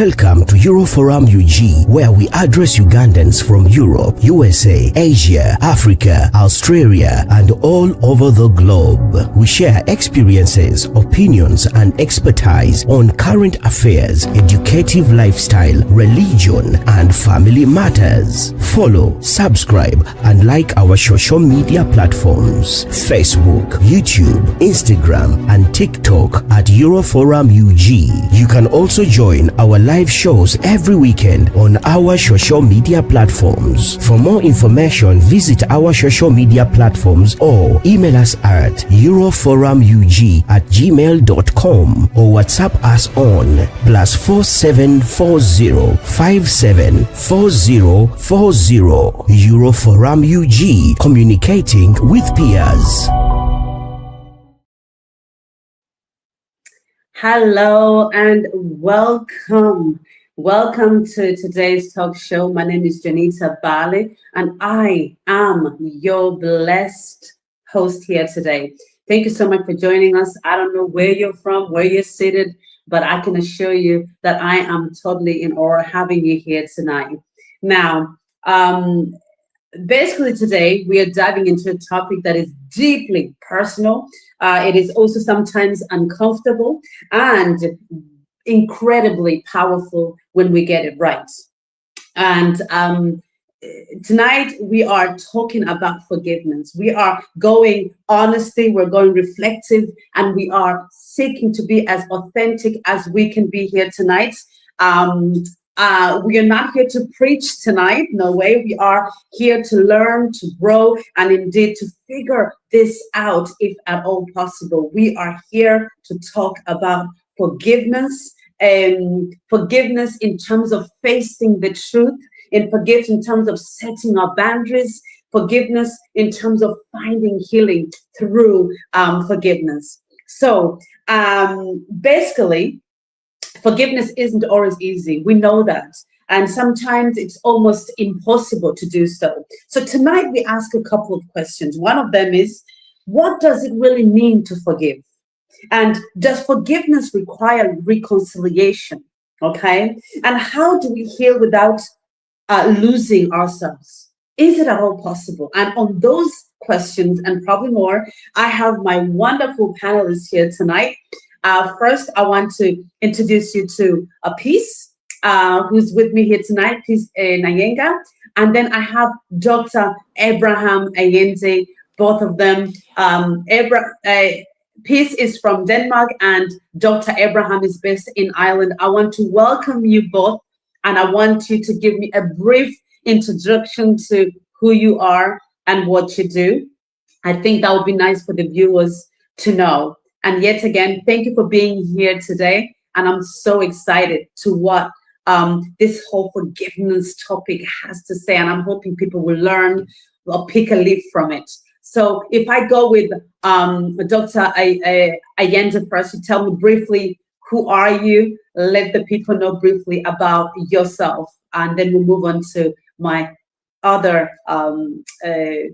Welcome to Euroforum UG, where we address Ugandans from Europe, USA, Asia, Africa, Australia, and all over the globe. We share experiences, opinions, and expertise on current affairs, educative lifestyle, religion, and family matters. Follow, subscribe, and like our social media platforms: Facebook, YouTube, Instagram, and TikTok at Euroforum UG. You can also join our live shows every weekend on our social media platforms. For more information, visit our social media platforms or email us at euroforumug@gmail.com or WhatsApp us on +4740 574040. Euroforum UG, communicating with peers. Hello and welcome. Welcome to today's talk show. My name is Janita Bali and I am your blessed host here today. Thank you so much for joining us. I don't know where you're from, where you're seated, but I can assure you that I am totally in awe having you here tonight. Now, basically today we are diving into a topic that is deeply personal. It is also sometimes uncomfortable and incredibly powerful when we get it right. And tonight we are talking about forgiveness. We are going honesty, we're going reflective, and we are seeking to be as authentic as we can be here tonight. We are not here to preach tonight, no way. We are here to learn, to grow, and indeed to figure this out if at all possible. We are here to talk about forgiveness, and forgiveness in terms of facing the truth, in forgiveness in terms of setting our boundaries, forgiveness in terms of finding healing through forgiveness. So basically, forgiveness isn't always easy. We know that. And sometimes it's almost impossible to do so. So tonight we ask a couple of questions. One of them is, what does it really mean to forgive? And does forgiveness require reconciliation? Okay. And how do we heal without losing ourselves? Is it at all possible? And on those questions and probably more, I have my wonderful panelists here tonight. First, I want to introduce you to Peace, who's with me here tonight, Peace Nyenga. And then I have Dr. Abraham Ayende, both of them. Peace is from Denmark and Dr. Abraham is based in Ireland. I want to welcome you both, and I want you to give me a brief introduction to who you are and what you do. I think that would be nice for the viewers to know. And yet again, thank you for being here today. And I'm so excited to what this whole forgiveness topic has to say. And I'm hoping people will learn or pick a leaf from it. So if I go with Dr. Ayende first, you tell me briefly, who are you? Let the people know briefly about yourself. And then we'll move on to my other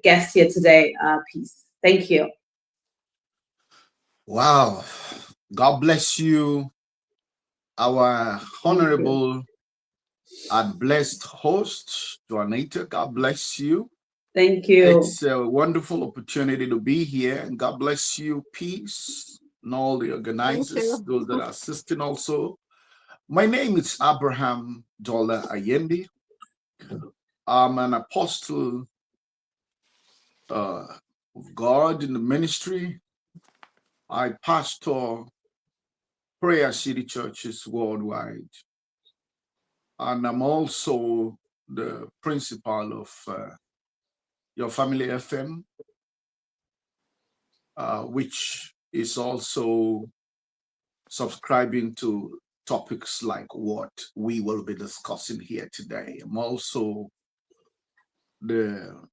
guest here today, Peace. Thank you. Wow. God bless you, our honorable and blessed host, Juanita. God bless you. Thank you. It's a wonderful opportunity to be here. And God bless you, Peace, and all the organizers, those that are assisting also. My name is Abraham Dola Ayende. I'm an apostle of God in the ministry. I pastor Prayer City churches worldwide. And I'm also the principal of Your Family FM, which is also subscribing to topics like what we will be discussing here today. I'm also the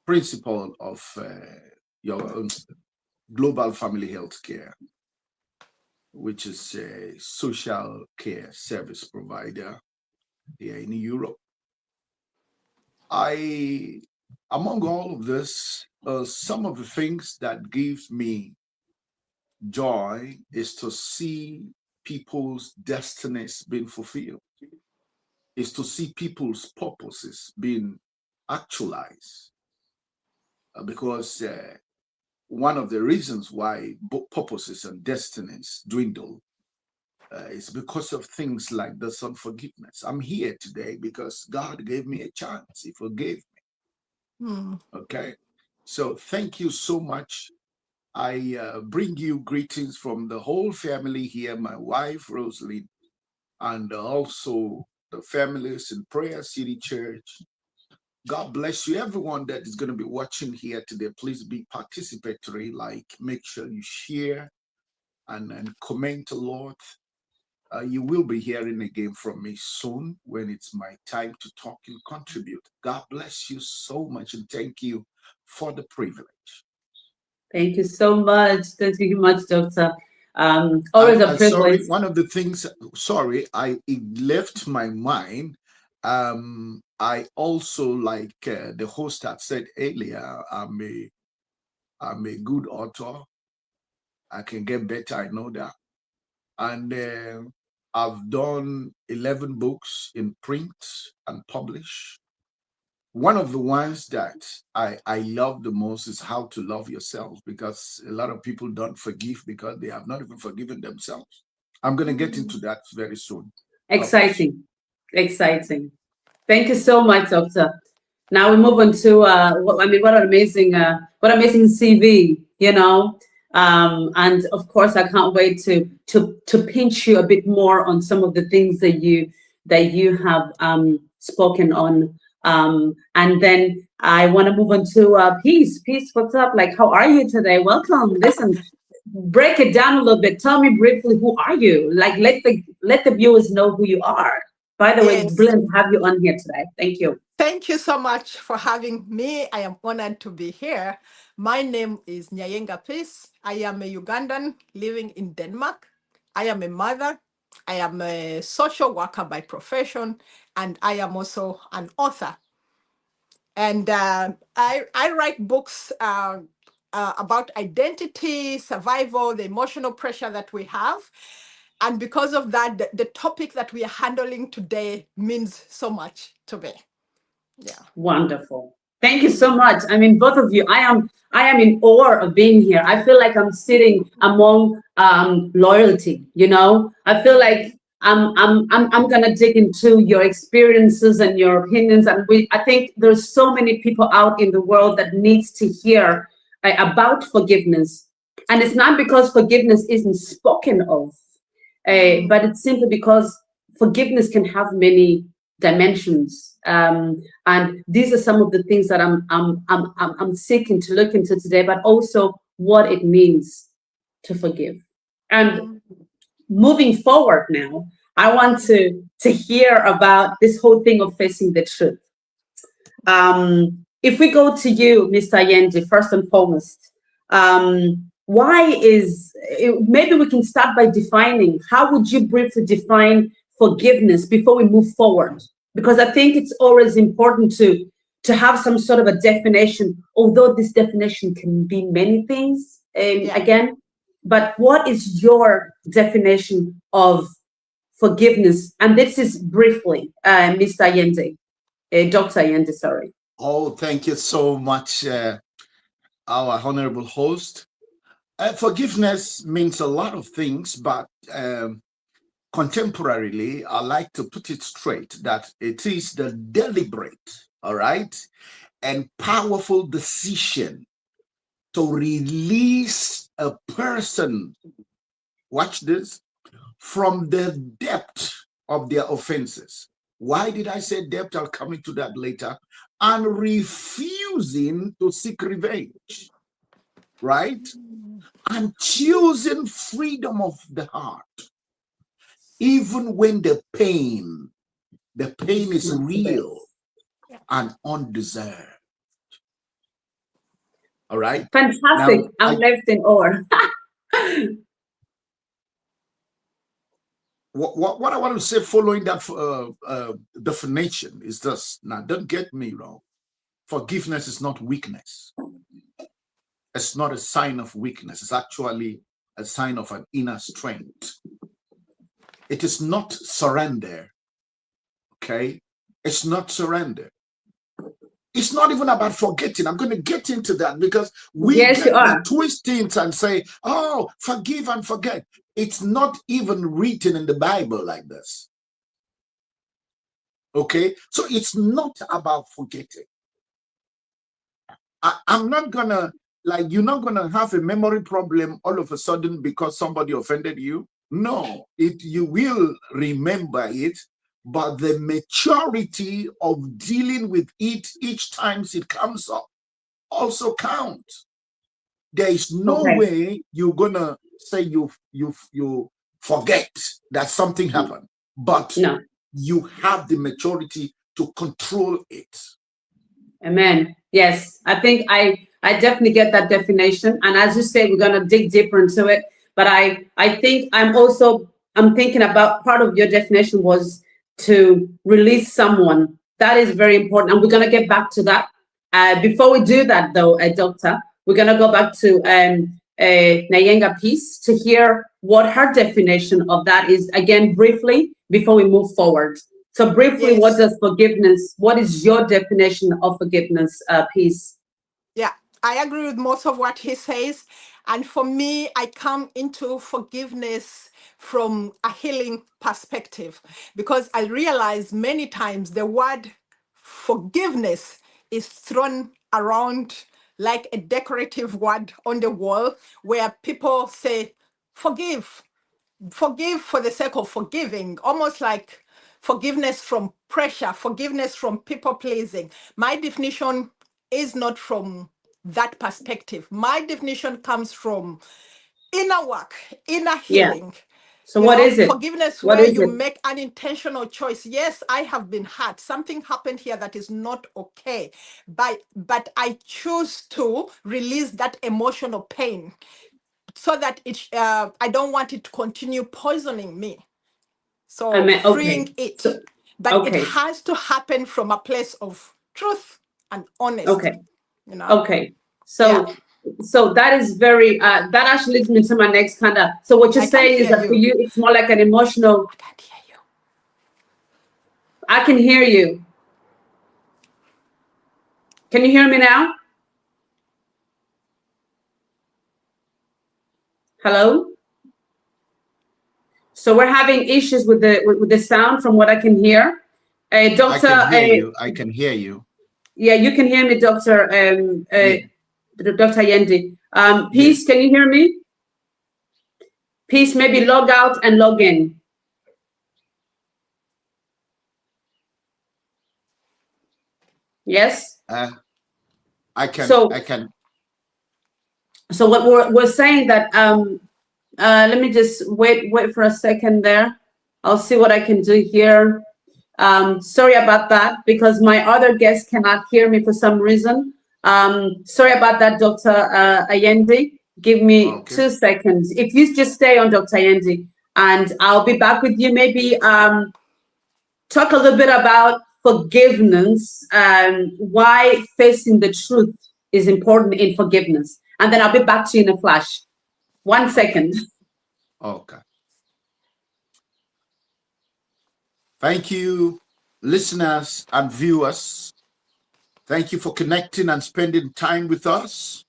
principal of Your Global Family Health Care, which is a social care service provider here in Europe. Among all of this, some of the things that gives me joy is to see people's destinies being fulfilled, is to see people's purposes being actualized. Because one of the reasons why purposes and destinies dwindle is because of things like this unforgiveness. I'm here today because God gave me a chance. He forgave me. Okay. So thank you so much. I bring you greetings from the whole family here, my wife, Rosalind, and also the families in Prayer City Church. God bless you. Everyone that is going to be watching here today, please be participatory. Like, make sure you share and comment a lot. You will be hearing again from me soon when it's my time to talk and contribute. God bless you so much, and thank you for the privilege. Thank you so much. Thank you much, Doctor. Always a privilege. Sorry, one of the things, it left my mind. I also, like the host had said earlier, I'm a good author. I can get better, I know that. And I've done 11 books in print and published. One of the ones that I love the most is How to Love Yourself, because a lot of people don't forgive because they have not even forgiven themselves. I'm going to get into that very soon. Exciting. Exciting. Thank you so much, Doctor. Now we move on to what an amazing CV, you know. And of course, I can't wait to pinch you a bit more on some of the things that you have spoken on. And then I want to move on to Peace. Peace, what's up? Like, how are you today? Welcome. Listen, break it down a little bit. Tell me briefly, who are you? Like, let the viewers know who you are. By the way, brilliant to have you on here today. Thank you. Thank you so much for having me. I am honored to be here. My name is Nyayenga Peace. I am a Ugandan living in Denmark. I am a mother. I am a social worker by profession, and I am also an author. And I write books about identity, survival, the emotional pressure that we have. And because of that, the topic that we are handling today means so much to me. Yeah. Wonderful. Thank you so much. I mean, both of you, I am in awe of being here. I feel like I'm sitting among loyalty, you know. I feel like I'm gonna dig into your experiences and your opinions. And I think there's so many people out in the world that needs to hear about forgiveness. And it's not because forgiveness isn't spoken of, but it's simply because forgiveness can have many dimensions, and these are some of the things that I'm seeking to look into today, but also what it means to forgive. And moving forward now, I want to hear about this whole thing of facing the truth. If we go to you, Mr. Ayende, first and foremost, maybe we can start by defining, how would you briefly define forgiveness before we move forward? Because I think it's always important to have some sort of a definition, although this definition can be many things, again. But what is your definition of forgiveness? And this is briefly, Mr. Ayende, Dr. Ayende, sorry. Oh, thank you so much, our honorable host. Forgiveness means a lot of things, but contemporarily, I like to put it straight that it is the deliberate, all right, and powerful decision to release a person, watch this, from the depth of their offenses. Why did I say depth? I'll come into that later. And refusing to seek revenge, right? And choosing freedom of the heart. Even when the pain is real and undeserved. All right. Fantastic. Now, I'm left in awe. What I want to say following that definition is this. Now, don't get me wrong. Forgiveness is not weakness. It's not a sign of weakness. It's actually a sign of an inner strength. It is not surrender. Okay? It's not surrender. It's not even about forgetting. I'm going to get into that because we twist things and say, oh, forgive and forget. It's not even written in the Bible like this. Okay? So it's not about forgetting. I'm not going to, like, you're not going to have a memory problem all of a sudden because somebody offended you. No, you will remember it, but the maturity of dealing with it each time it comes up also counts. There is no way you're gonna say you forget that something happened, but you have the maturity to control it. Amen. Yes, I think I definitely get that definition, and as you say, we're gonna dig deeper into it. But I think I'm thinking about part of your definition was to release someone. That is very important, and we're gonna get back to that. Before we do that, though, Doctor, we're gonna go back to Nyayenga Peace to hear what her definition of that is again briefly before we move forward. So briefly, what does forgiveness? What is your definition of forgiveness, Peace? Yeah, I agree with most of what he says. And for me, I come into forgiveness from a healing perspective because I realize many times the word forgiveness is thrown around like a decorative word on the wall where people say, forgive for the sake of forgiving, almost like forgiveness from pressure, forgiveness from people pleasing. My definition is not from that perspective. My definition comes from inner work, inner healing. Yeah. So what is it? Forgiveness where you make an intentional choice. Yes, I have been hurt. Something happened here that is not okay. But I choose to release that emotional pain so that I don't want it to continue poisoning me. So freeing it. But it has to happen from a place of truth and honesty. Okay. So that is very that actually leads me to my next kind of. So what you're saying is that for you, it's more like an emotional. I can't hear you. I can hear you. Can you hear me now? Hello? So we're having issues with the sound from what I can hear. Doctor, I can hear you. Yeah, you can hear me, Doctor. Dr. Yendi. Peace, can you hear me? Peace, maybe log out and log in. Yes? I can. So what we're saying that let me just wait for a second there. I'll see what I can do here. Sorry about that because my other guest cannot hear me for some reason. Sorry about that, Dr. Ayende. Give me 2 seconds. If you just stay on, Dr. Ayende, and I'll be back with you. Maybe talk a little bit about forgiveness and why facing the truth is important in forgiveness. And then I'll be back to you in a flash. 1 second. Okay. Thank you, listeners and viewers. Thank you for connecting and spending time with us.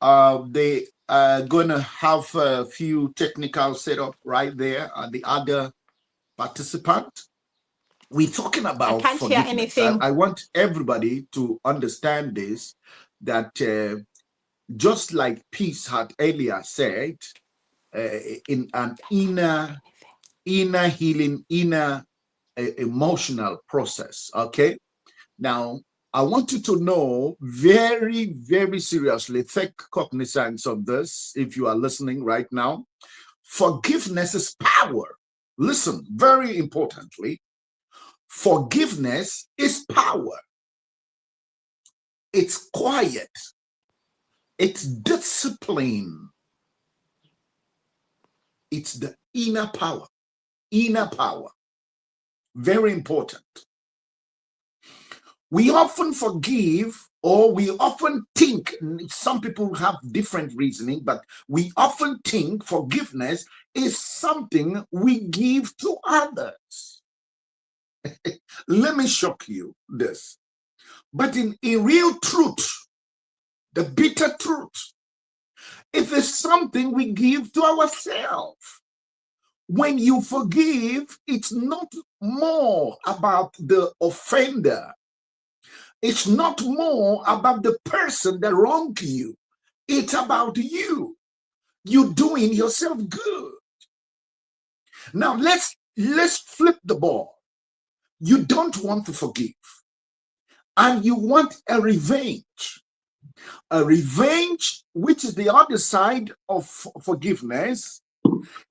They are going to have a few technical setup right there and the other participant. We're talking about forgiveness. I want everybody to understand this, that just like Peace had earlier said, in an inner healing, inner emotional process. Okay. Now, I want you to know very, very seriously, take cognizance of this if you are listening right now. Forgiveness is power. Listen, very importantly, forgiveness is power. It's quiet. It's discipline. It's the inner power. Inner power. Very important. We often forgive or we often think, some people have different reasoning, but we often think forgiveness is something we give to others. Let me shock you this. But in real truth, the bitter truth, it is something we give to ourselves. When you forgive, it's not more about the offender. It's not more about the person that wronged you. It's about you. You doing yourself good. Now let's flip the ball. You don't want to forgive, and you want a revenge. A revenge, which is the other side of forgiveness.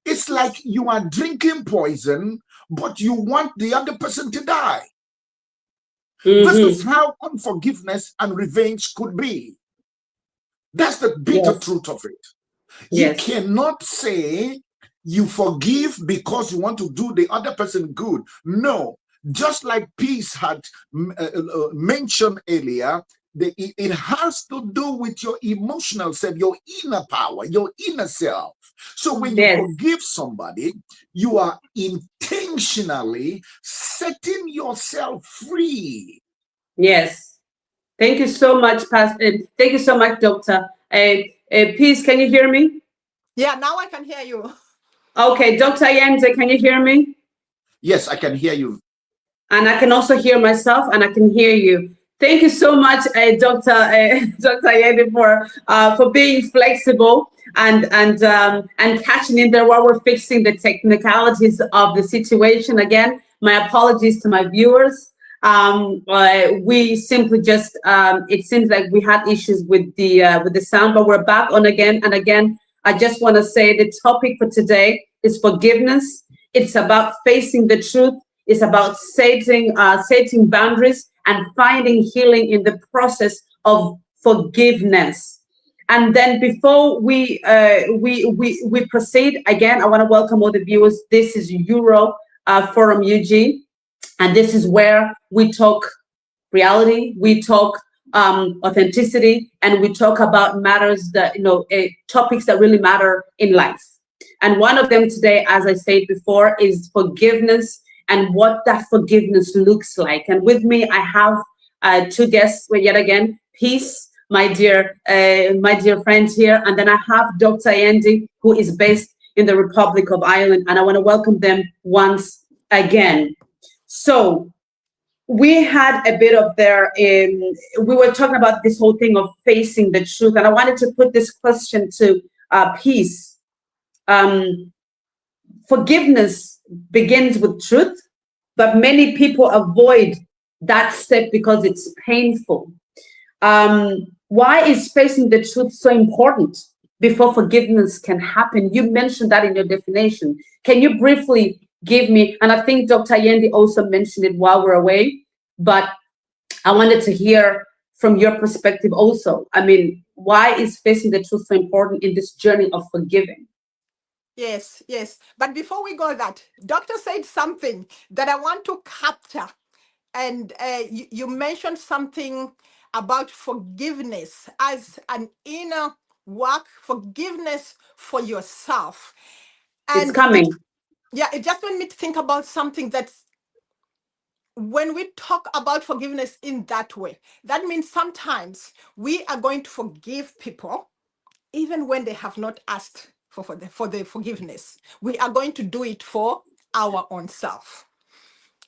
It's like you are drinking poison, but you want the other person to die. This is how unforgiveness and revenge could be. That's the bitter truth of it. You cannot say you forgive because you want to do the other person good. No, just like Peace had mentioned earlier, it has to do with your emotional self, your inner power, your inner self. So when you forgive somebody, you are intentionally setting yourself free. Yes. Thank you so much, Pastor. Thank you so much, Doctor. Peace, can you hear me? Yeah, now I can hear you. Okay, Dr. Yenze, can you hear me? Yes, I can hear you. And I can also hear myself, and I can hear you. Thank you so much, Dr. Yenze, for being flexible and catching in there while we're fixing the technicalities of the situation. Again, my apologies to my viewers. We simply just it seems like we had issues with the sound, but we're back on again and again. I just want to say the topic for today is forgiveness. It's about facing the truth. It's about setting boundaries and finding healing in the process of forgiveness. And then before we proceed, again, I want to welcome all the viewers. This is Euro Forum UG, and this is where we talk reality, we talk authenticity, and we talk about matters that, topics that really matter in life. And one of them today, as I said before, is forgiveness and what that forgiveness looks like. And with me, I have two guests, yet again, Peace, my dear friend here, and then I have Dr. Yendi, who is based in the Republic of Ireland, and I want to welcome them once again. So we had a bit of we were talking about this whole thing of facing the truth, and I wanted to put this question to Peace. Forgiveness begins with truth, but many people avoid that step because it's painful. Why is facing the truth so important before forgiveness can happen? You mentioned that in your definition. Can you briefly give me, and I think Dr. Yendi also mentioned it while we're away, but I wanted to hear from your perspective also. I mean, why is facing the truth so important in this journey of forgiving? Yes. But before we go that, Doctor said something that I want to capture. And you mentioned something about forgiveness as an inner work, forgiveness for yourself. And it's coming. It just made me think about something that's, when we talk about forgiveness in that way, that means sometimes we are going to forgive people even when they have not asked for the forgiveness. We are going to do it for our own self.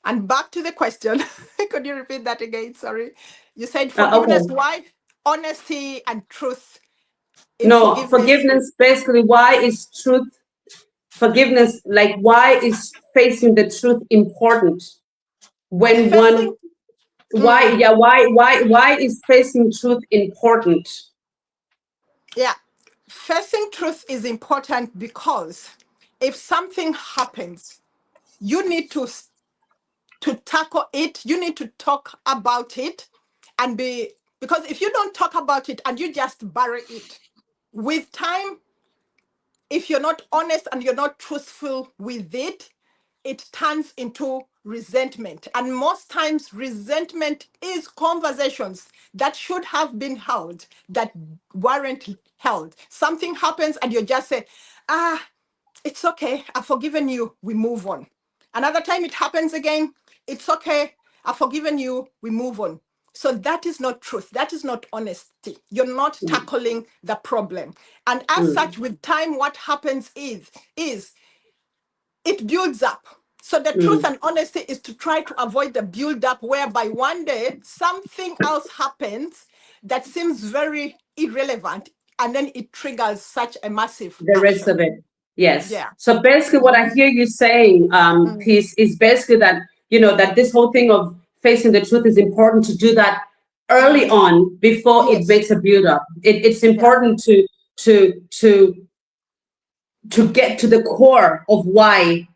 And back to the question, could you repeat that again? Sorry. You said forgiveness, Okay. Why? Honesty and truth. No, forgiveness, basically, why is truth, forgiveness, like why is facing the truth important? When why is facing truth important? Yeah, facing truth is important because if something happens, you need to tackle it. You need to talk about it, and because if you don't talk about it and you just bury it, with time, if you're not honest and you're not truthful with it, it turns into resentment. And most times, resentment is conversations that should have been held that weren't held. Something happens, and you just say, it's okay, I've forgiven you, we move on. Another time it happens again, it's okay, I've forgiven you, we move on. So that is not truth. That is not honesty. You're not tackling the problem. And as such, with time, what happens is it builds up. So the truth and honesty is to try to avoid the build up whereby one day something else happens that seems very irrelevant, and then it triggers such a massive The rest action. of it. Yes. Yeah. So basically what I hear you saying, Peace, is basically that, that this whole thing of facing the truth is important to do that early on before it makes a build up. It's important to get to the core of why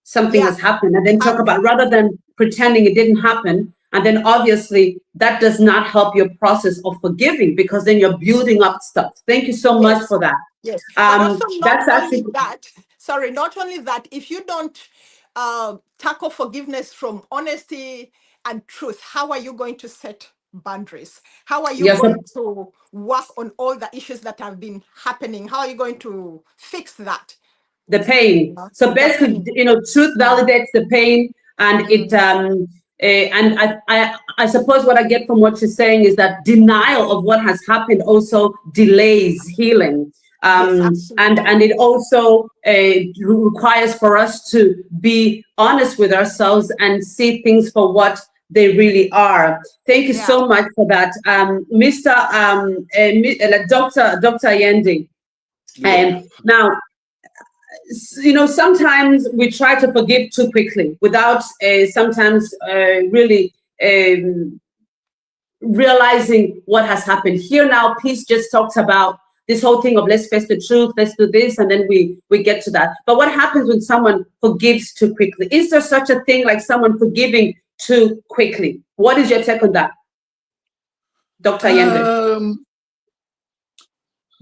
something has happened, and then talk about, rather than pretending it didn't happen. And then obviously that does not help your process of forgiving, because then you're building up stuff. Thank you so much for that. Yes. But also that's not actually only that, not only that, if you don't tackle forgiveness from honesty and truth, how are you going to set boundaries? How are you going to work on all the issues that have been happening? How are you going to fix that? The pain. So basically, truth validates the pain, and it and I suppose what I get from what you're saying is that denial of what has happened also delays healing. And it also requires for us to be honest with ourselves and see things for what they really are. Thank you so much for that, Dr. Allende. Now, sometimes we try to forgive too quickly without sometimes really realizing what has happened. Here now, Peace just talked about this whole thing of let's face the truth, let's do this, and then we get to that. But what happens when someone forgives too quickly? Is there such a thing like someone forgiving too quickly? What is your take on that, Dr. Allende?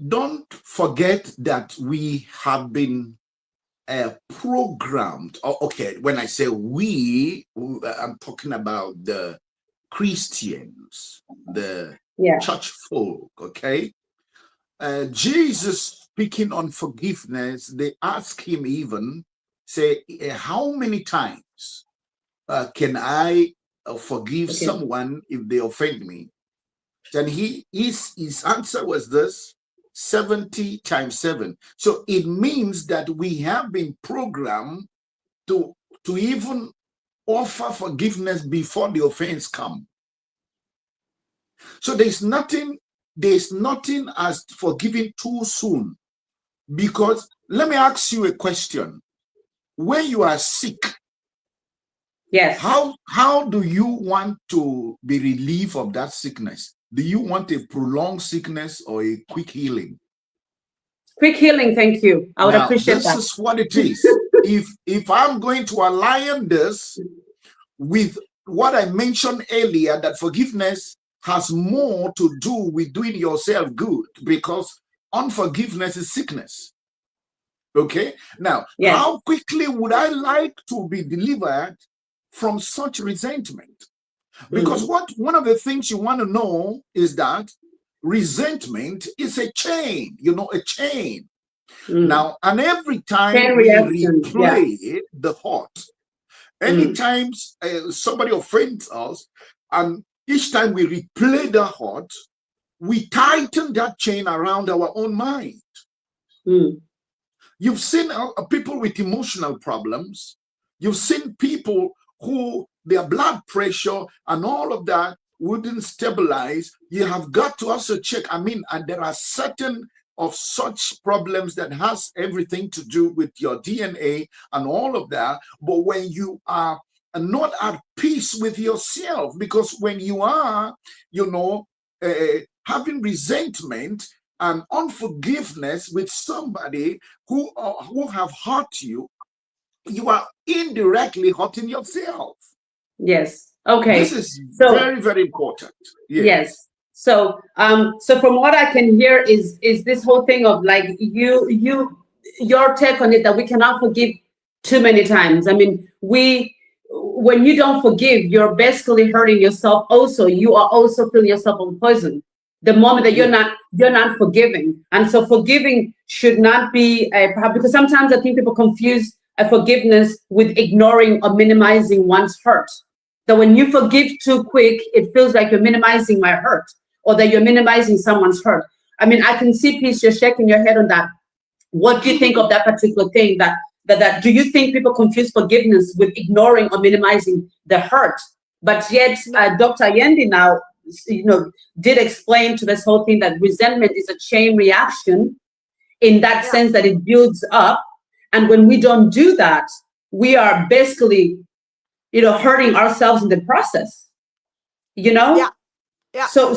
Don't forget that we have been programmed. Okay, when I say we, I'm talking about the Christians, the church folk, okay? Jesus speaking on forgiveness, they ask him even, say, how many times can I forgive someone if they offend me? Then his answer was this: 70 times 7. So it means that we have been programmed to even offer forgiveness before the offense comes. So there's nothing as forgiving too soon. Because let me ask you a question. When you are sick, how do you want to be relieved of that sickness? Do you want a prolonged sickness or a quick healing? Quick healing, thank you. I would appreciate that. This is what it is. if I'm going to align this with what I mentioned earlier, that forgiveness has more to do with doing yourself good, because unforgiveness is sickness. Okay? Now, how quickly would I like to be delivered from such resentment? Because one of the things you want to know is that resentment is a chain, a chain. Now, and every time we replay the hurt, anytime somebody offends us, and each time we replay the hurt, we tighten that chain around our own mind. You've seen people with emotional problems. You've seen people who their blood pressure and all of that wouldn't stabilize. You have got to also check. And there are certain of such problems that has everything to do with your DNA and all of that. But when you are not at peace with yourself, because when you are, having resentment and unforgiveness with somebody who have hurt you, you are indirectly hurting yourself. Yes. Okay. This is very, very important. Yes. So, so from what I can hear is this whole thing of like your take on it, that we cannot forgive too many times. I mean, when you don't forgive, you're basically hurting yourself also. You are also filling yourself with poison the moment that you're not forgiving. And so forgiving should not be because sometimes I think people confuse forgiveness with ignoring or minimizing one's hurt. That when you forgive too quick, it feels like you're minimizing my hurt, or that you're minimizing someone's hurt. I mean, I can see, Peace, you're shaking your head on that. What do you think of that particular thing? That do you think people confuse forgiveness with ignoring or minimizing the hurt? But yet, Dr. Allende now, did explain to this whole thing that resentment is a chain reaction, in that sense that it builds up, and when we don't do that, we are basically, hurting ourselves in the process. Yeah. So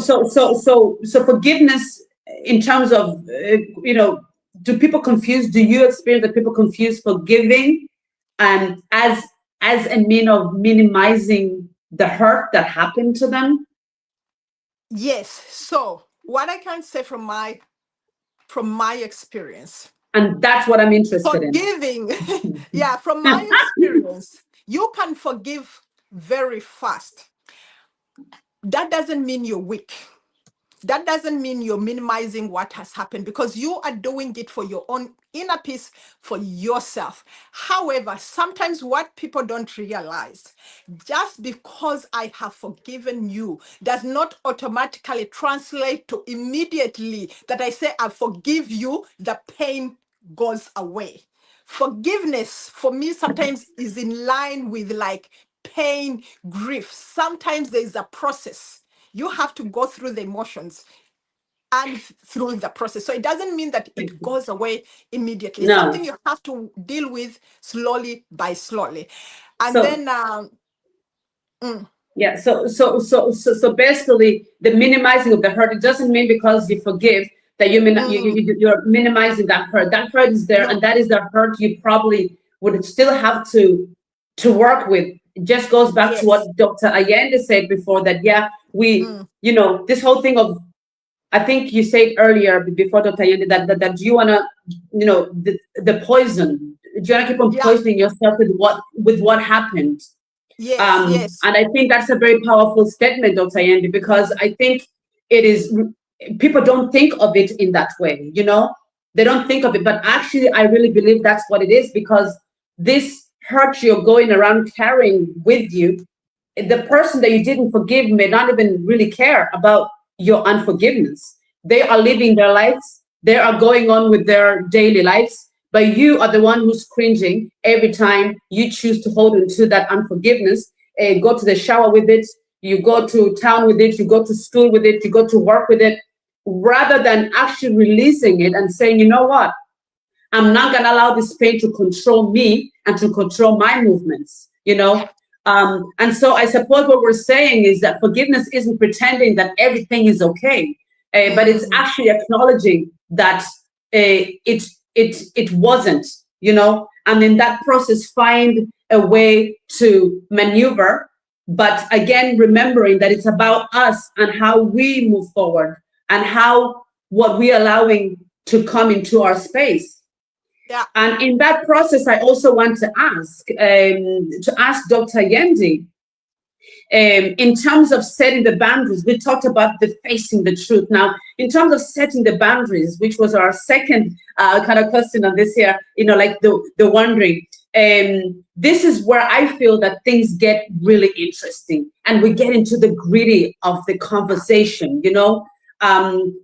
forgiveness, in terms of, do people confuse? Do you experience that people confuse forgiving and as a mean of minimizing the hurt that happened to them? Yes. So what I can say from my experience, and that's what I'm interested in. Forgiving, from my experience, you can forgive very fast. That doesn't mean you're weak. That doesn't mean you're minimizing what has happened, because you are doing it for your own inner peace, for yourself. However, sometimes what people don't realize, just because I have forgiven you does not automatically translate to immediately that I say I forgive you, the pain goes away. Forgiveness for me sometimes is in line with like pain, grief. Sometimes there's a process. You have to go through the emotions and through the process. So it doesn't mean that it goes away immediately. It's something you have to deal with slowly by slowly. And so basically the minimizing of the hurt, it doesn't mean because you forgive that you're minimizing that hurt. That hurt is there, and that is the hurt you probably would still have to work with. It just goes back to what Dr. Allende said before, that this whole thing of, I think you said earlier before, Dr. Allende, that you want to, the poison, do you want to keep on poisoning yourself with what happened? Yes. And I think that's a very powerful statement, Dr. Allende, because I think it is, people don't think of it in that way, they don't think of it, but actually I really believe that's what it is, because this hurt you're going around carrying with you, the person that you didn't forgive may not even really care about your unforgiveness. They are living their lives, they are going on with their daily lives, but you are the one who's cringing every time you choose to hold on to that unforgiveness, go to the shower with it, you go to town with it, you go to school with it, you go to work with it, rather than actually releasing it and saying, you know what, I'm not going to allow this pain to control me and to control my movements, and so I suppose what we're saying is that forgiveness isn't pretending that everything is okay, but it's actually acknowledging that it wasn't, and in that process find a way to maneuver, but again remembering that it's about us and how we move forward and what we're allowing to come into our space. And in that process, I also want to ask Dr. Allende, in terms of setting the boundaries. We talked about the facing the truth. Now, in terms of setting the boundaries, which was our second kind of question on this here, like the wondering, this is where I feel that things get really interesting and we get into the gritty of the conversation,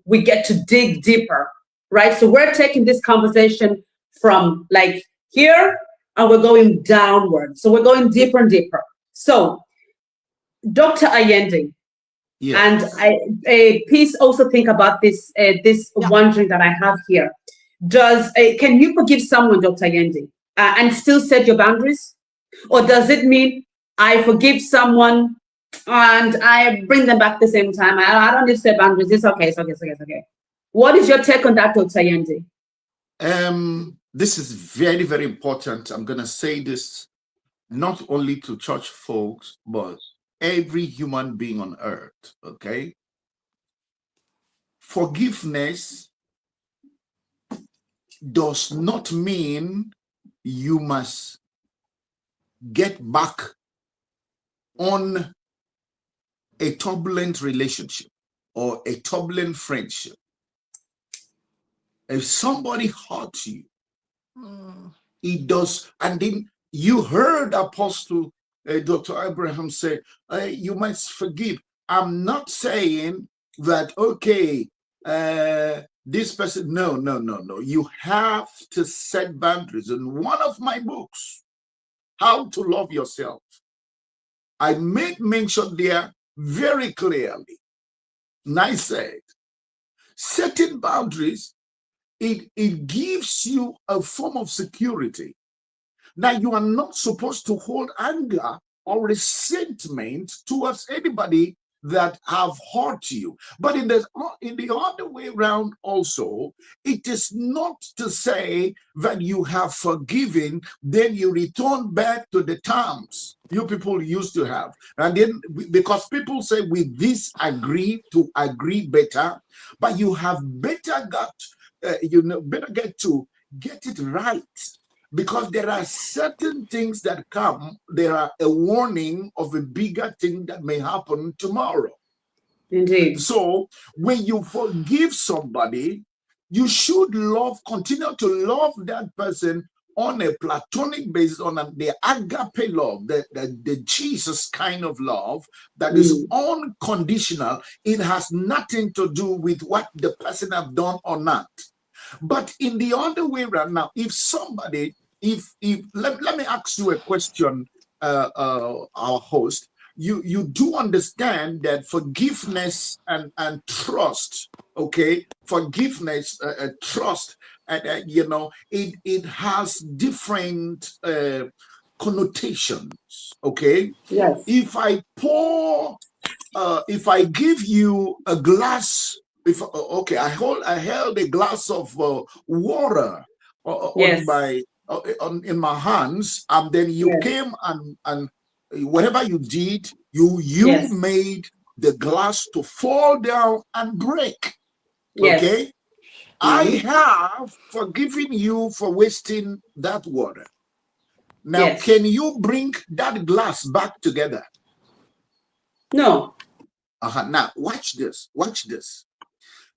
we get to dig deeper, right? So we're taking this conversation from like here and we're going downward. So we're going deeper and deeper. So Dr. Allende, and please also think about this wondering that I have here. Can you forgive someone, Dr. Allende, and still set your boundaries? Or does it mean I forgive someone and I bring them back at the same time? I don't need to set boundaries. It's okay. What is your take on that, Dr. Allende? This is very, very important. I'm going to say this not only to church folks, but every human being on earth, okay? Forgiveness does not mean you must get back on a turbulent relationship or a turbulent friendship. If somebody hurts you, it does. And then you heard Apostle Dr. Abraham say, you must forgive. I'm not saying that, okay, this person, no. You have to set boundaries. In one of my books, How to Love Yourself, I made mention there very clearly. And I said, setting boundaries, it gives you a form of security. Now, you are not supposed to hold anger or resentment towards anybody that have hurt you. But in the other way around also, it is not to say that you have forgiven, then you return back to the terms you people used to have. And then, because people say with this agree to agree better, but you have better got, better get to get it right. Because there are certain things that come, there are a warning of a bigger thing that may happen tomorrow. Indeed. So when you forgive somebody, you should continue to love that person on a platonic basis, on the agape love, the Jesus kind of love that is unconditional. It has nothing to do with what the person have done or not. But in the other way around, now, if somebody, let me ask you a question, our host. You do understand that forgiveness and trust, okay? Forgiveness, trust, it has different connotations, okay? Yes. If I give you a glass, I held a glass of water in my hands, and then you came and whatever you did, you made the glass to fall down and break. Okay, I have forgiven you for wasting that water. Now, can you bring that glass back together? No. Now, watch this.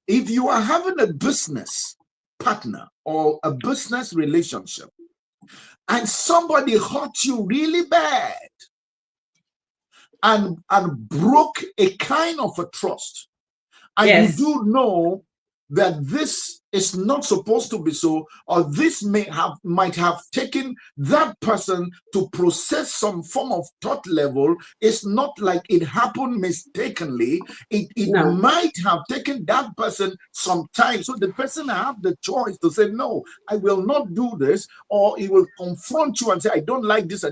If you are having a business partner or a business relationship, and somebody hurt you really bad and broke a kind of a trust, and you do know that this is not supposed to be so, or this might have taken that person to process some form of thought level. It's not like it happened mistakenly. It might have taken that person some time. So the person have the choice to say, no, I will not do this, or he will confront you and say, I don't like this,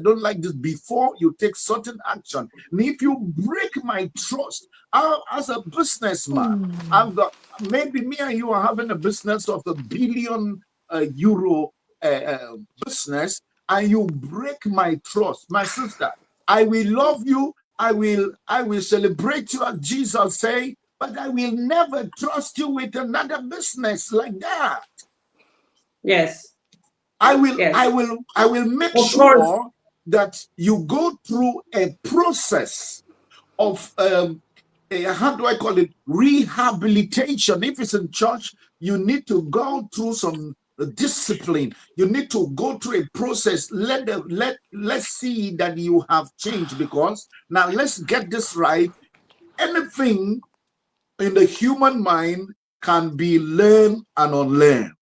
before you take certain action. And if you break my trust, as a businessman, maybe me and you are having a business of $1 billion euro business, and you break my trust, my sister, I will love you, I will celebrate you as Jesus say, but I will never trust you with another business like that. Yes. I will make sure that you go through a process of how do I call it? Rehabilitation. If it's in church, you need to go through some discipline. You need to go through a process. Let's see that you have changed, because now let's get this right. Anything in the human mind can be learned and unlearned.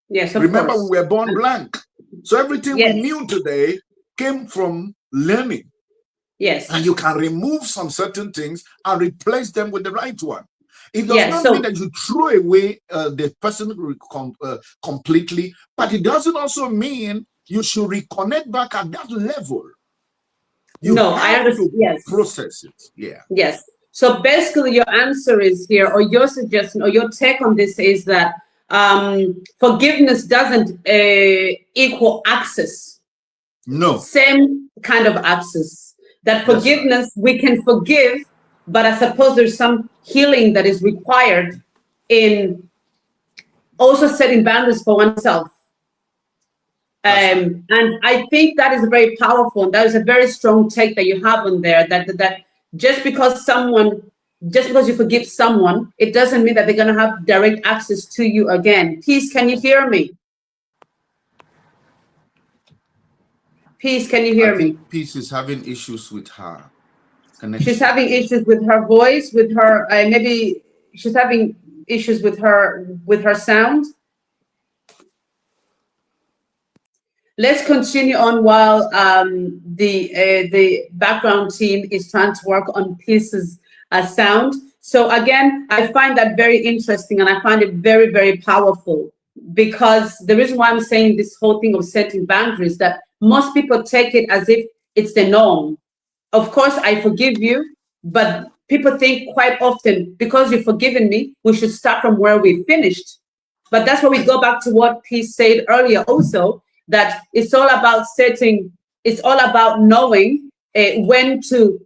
Yes, remember, we were born blank. So everything we knew today came from learning. Yes. And you can remove some certain things and replace them with the right one. It does not mean that you throw away the person completely, but it doesn't also mean you should reconnect back at that level. I understand. Yes. Process it. Yeah. Yes. So basically, your answer is here, or your suggestion, or your take on this is that forgiveness doesn't equal access. No. Same kind of access. That forgiveness, we can forgive, but I suppose there's some healing that is required in also setting boundaries for oneself. And I think that is very powerful. And that is a very strong take that you have on there, that just because you forgive someone, it doesn't mean that they're going to have direct access to you again. Peace, can you hear me? Peace, can you hear me? Peace is having issues with her connection. She's having issues with her voice, with her, maybe she's having issues with her sound. Let's continue on while the background team is trying to work on Peace's sound. So again, I find that very interesting, and I find it very, very powerful, because the reason why I'm saying this whole thing of setting boundaries, that most people take it as if it's the norm. Of course, I forgive you, but people think quite often, because you've forgiven me, we should start from where we finished. But that's where we go back to what Peace said earlier also, that it's all about setting, it's all about knowing when to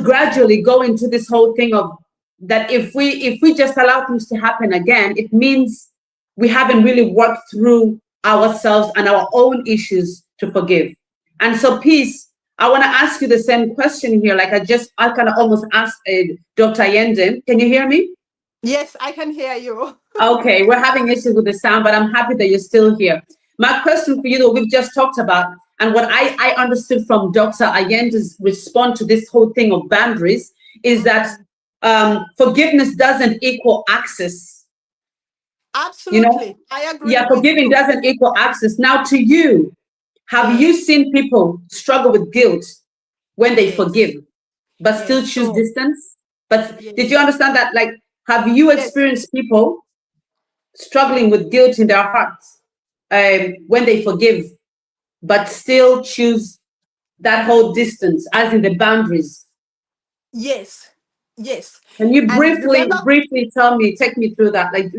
gradually go into this whole thing of that if we just allow things to happen again, it means we haven't really worked through ourselves and our own issues to forgive. And so Peace, I want to ask you the same question here, like I kind of almost asked Dr. Allende. Can you hear me? Yes, I can hear you. Okay, we're having issues with the sound, but I'm happy that you're still here. My question for you, though, we've just talked about, and what I understood from Dr. Allende's response to this whole thing of boundaries is that forgiveness doesn't equal access. Absolutely, you know? I agree. Yeah, forgiving doesn't equal access. Now, to you, have you seen people struggle with guilt when they forgive, but still choose distance? But did you understand that? Like, have you experienced people struggling with guilt in their hearts when they forgive, but still choose that whole distance, as in the boundaries? Yes. Yes. Can you briefly take me through that, like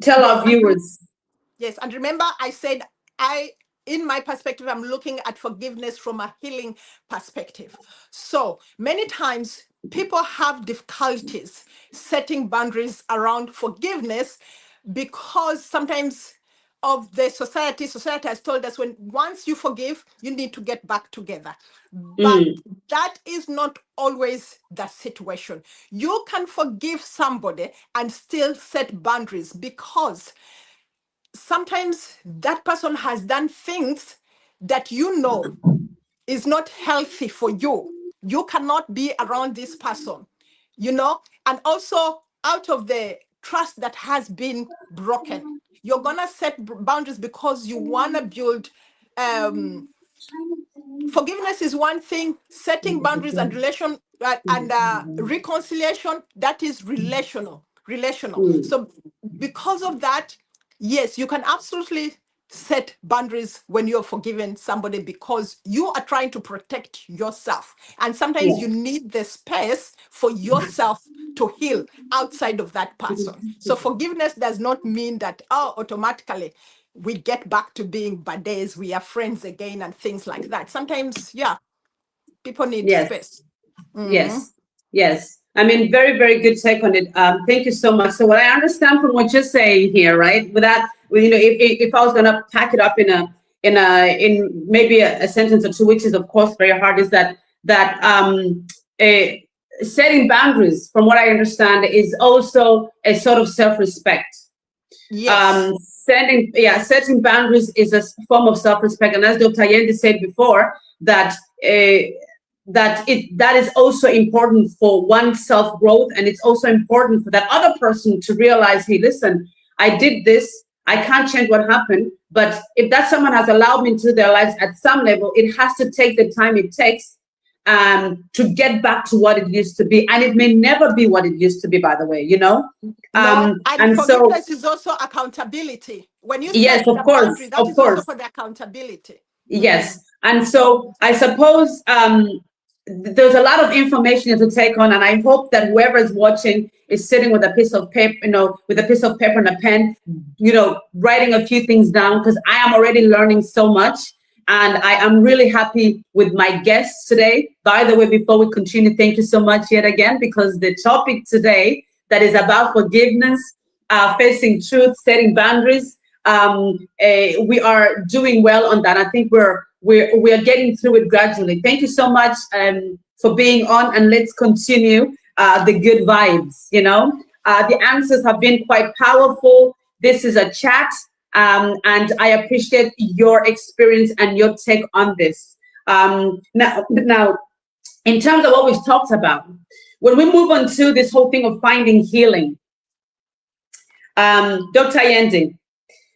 tell our viewers? Yes, and remember I said in my perspective, I'm looking at forgiveness from a healing perspective. So many times people have difficulties setting boundaries around forgiveness because sometimes of the society has told us once you forgive, you need to get back together. But that is not always the situation. You can forgive somebody and still set boundaries, because sometimes that person has done things that you know is not healthy for you. You cannot be around this person, you know, and also out of the trust that has been broken, you're gonna set boundaries because you want to build forgiveness is one thing, setting boundaries and reconciliation, that is relational. So because of that, yes, you can absolutely set boundaries when you're forgiving somebody, because you are trying to protect yourself. And sometimes you need the space for yourself to heal outside of that person. So forgiveness does not mean that, automatically we get back to being buddies, we are friends again and things like that. Sometimes, people need space. Yes. I mean, very, very good take on it. Thank you so much. So what I understand from what you're saying here, right, with that, you know, if I was going to pack it up in maybe a sentence or two, which is of course very hard, is that setting boundaries, from what I understand, is also a sort of self-respect. Yes. Setting boundaries is a form of self-respect, and as Dr. Allende said before, that is also important for one's self-growth, and it's also important for that other person to realize, hey, listen, I did this, I can't change what happened, but if that someone has allowed me into their lives at some level, it has to take the time it takes to get back to what it used to be, and it may never be what it used to be, by the way, you know. And forgiveness is also accountability. When you set of course, boundary, that is also for the accountability. Yes, and so I suppose there's a lot of information to take on, and I hope that whoever is watching is sitting with a piece of paper, and a pen, writing a few things down, because I am already learning so much, and I am really happy with my guests today. By the way, before we continue, thank you so much yet again, because the topic today that is about forgiveness, facing truth, setting boundaries, We are doing well on that. I think we are getting through it gradually. Thank you so much for being on, and let's continue the good vibes. The answers have been quite powerful. This is a chat, and I appreciate your experience and your take on this. Now, in terms of what we've talked about, when we move on to this whole thing of finding healing, Dr. Yendi,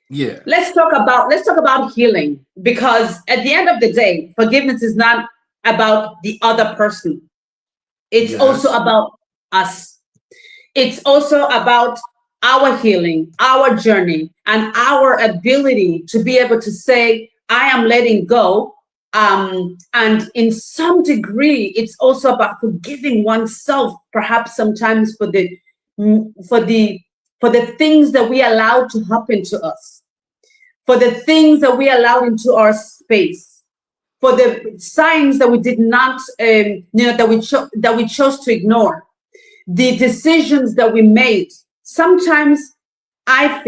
Yeah. let's talk about healing, because at the end of the day, forgiveness is not about the other person. It's also about us. It's also about our healing, our journey, and our ability to be able to say, I am letting go. And in some degree, it's also about forgiving oneself, perhaps sometimes for the things that we allowed to happen to us, for the things that we allowed into our space, for the signs that we did not, that we chose to ignore, the decisions that we made. Sometimes I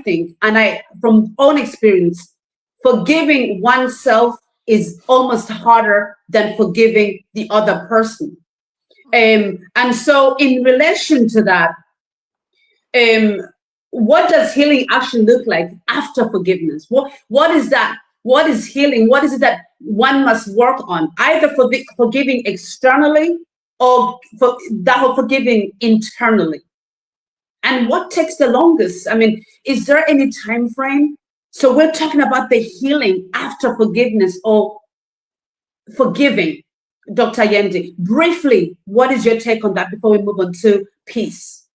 think, and from own experience, forgiving oneself is almost harder than forgiving the other person. And so in relation to that, what does healing actually look like after forgiveness? What is that? What is healing? What is it that one must work on, either for forgiving externally or forgiving internally? And what takes the longest? I mean, is there any time frame? So we're talking about the healing after forgiveness or forgiving. Dr. Yendi, briefly, what is your take on that before we move on to peace?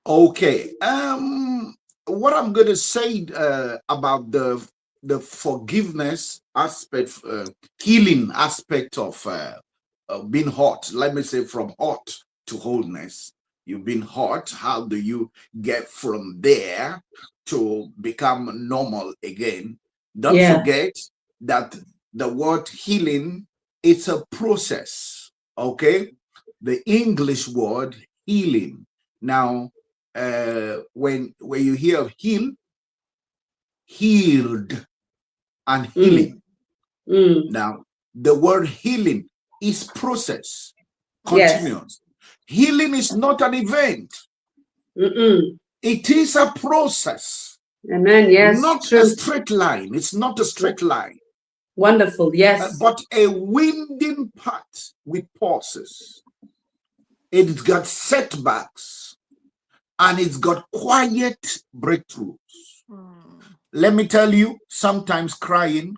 Okay. What I'm going to say about the forgiveness aspect, healing aspect of being hurt. Let me say from hurt to wholeness. You've been hurt. How do you get from there to become normal again? Don't forget that the word healing, it's a process. Okay, the English word healing. Now, when you hear of healed and healing. Now, the word healing is process, continuous. Healing is not an event. It is a process. Amen. Yes. Not a straight line. It's not a straight line. Wonderful. Yes. But a winding path with pauses. It's got setbacks and it's got quiet breakthroughs. Let me tell you, sometimes crying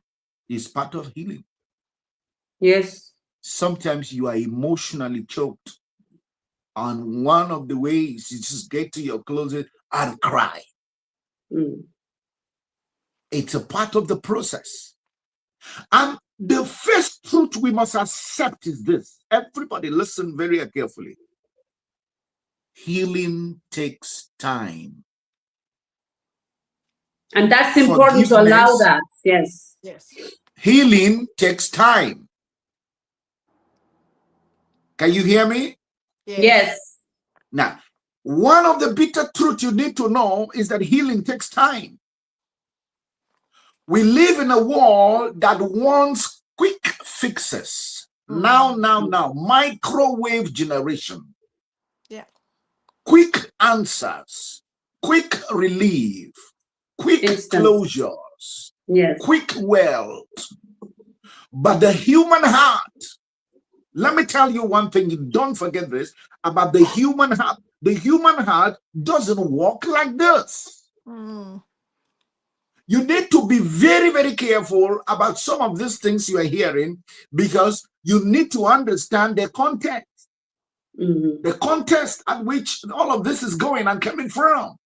is part of healing. Yes. Sometimes you are emotionally choked. And one of the ways is just get to your closet and cry. It's a part of the process. And the first truth we must accept is this. Everybody listen very carefully. Healing takes time. And that's important to allow that. Yes. Yes. Healing takes time. Can you hear me? Yes. Now, one of the bitter truths you need to know is that healing takes time. We live in a world that wants quick fixes. Now. Microwave generation. Yeah. Quick answers. Quick relief. Quick closures. Yes. Quick wealth. But the human heart, let me tell you one thing, you don't forget this about the human heart. The human heart doesn't work like this. You need to be very, very careful about some of these things you are hearing, because you need to understand the context. The context at which all of this is going and coming from.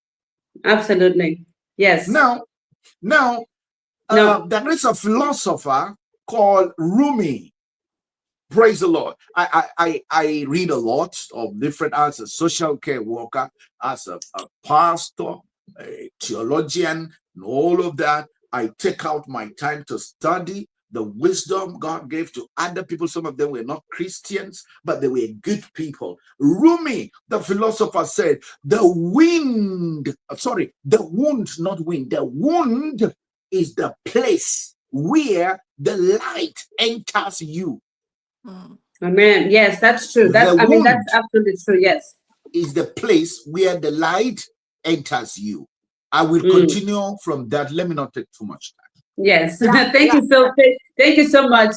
Absolutely. Yes. Now, there is a philosopher called Rumi. Praise the Lord. I read a lot of different as a social care worker, as a pastor, a theologian, and all of that. I take out my time to study the wisdom God gave to other people. Some of them were not Christians, but they were good people. Rumi, the philosopher, said, the wound, not wind, the wound is the place where the light enters you. Amen. Yes, that's true. That's absolutely true. Yes. Is the place where the light enters you. I will continue from that. Let me not take too much time. Yes, thank you so much.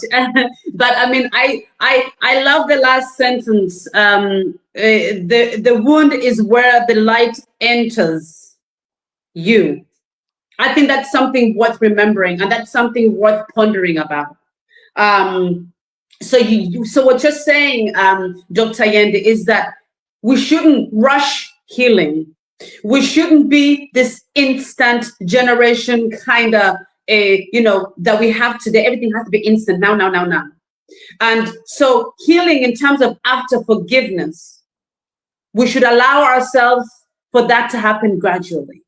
But I mean, I love the last sentence. The wound is where the light enters you. I think that's something worth remembering, and that's something worth pondering about. So what you're saying, Dr. Yende, is that we shouldn't rush healing. We shouldn't be this instant generation kind of, that we have today. Everything has to be instant now. And so healing in terms of after forgiveness, we should allow ourselves for that to happen gradually.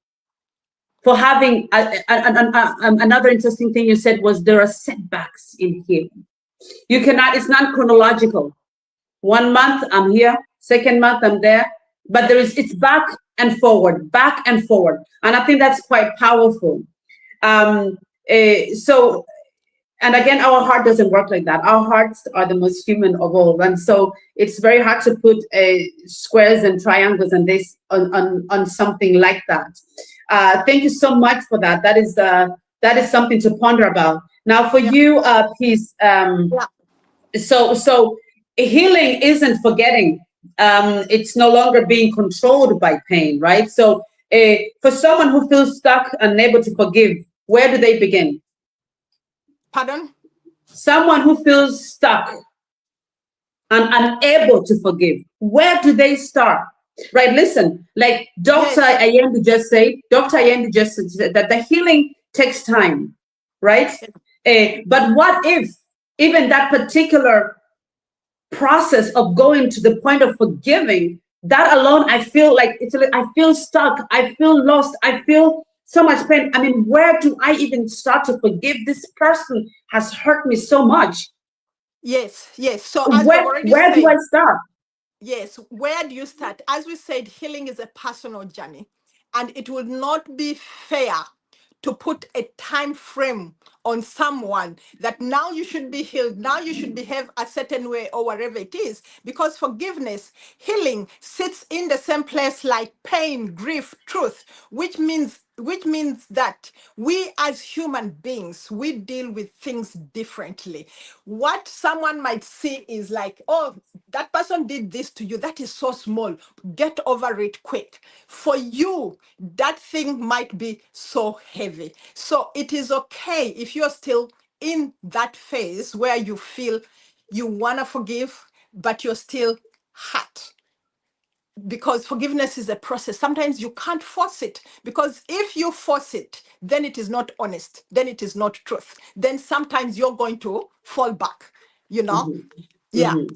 For having another interesting thing you said was there are setbacks in healing. You cannot, it's not chronological. 1 month I'm here, second month I'm there, but it's back and forward. And I think that's quite powerful. And again, our heart doesn't work like that. Our hearts are the most human of all. And so it's very hard to put squares and triangles and this on something like that. Thank you so much for that. That is something to ponder about. Now for you, Peace, so healing isn't forgetting. It's no longer being controlled by pain, right? So for someone who feels stuck, unable to forgive, where do they begin? Pardon? Someone who feels stuck and unable to forgive, where do they start? Right, listen, like Dr. Ayende just said, that the healing takes time, right? But what if even that particular process of going to the point of forgiving, that alone, I feel like I feel stuck, I feel lost, I feel so much pain. I mean, where do I even start to forgive? This person has hurt me so much. Yes. So where do I start? Yes, where do you start? As we said, healing is a personal journey, and it would not be fair to put a time frame on someone that now you should be healed, now you should behave a certain way or whatever it is, because forgiveness, healing sits in the same place like pain, grief, truth, which means that we as human beings, we deal with things differently. What someone might see is like, oh, that person did this to you, that is so small, get over it quick. For you, that thing might be so heavy. So it is okay if you're still in that phase where you feel you want to forgive, but you're still hurt. Because forgiveness is a process. Sometimes you can't force it, because if you force it, then it is not honest, then it is not truth. Then sometimes you're going to fall back,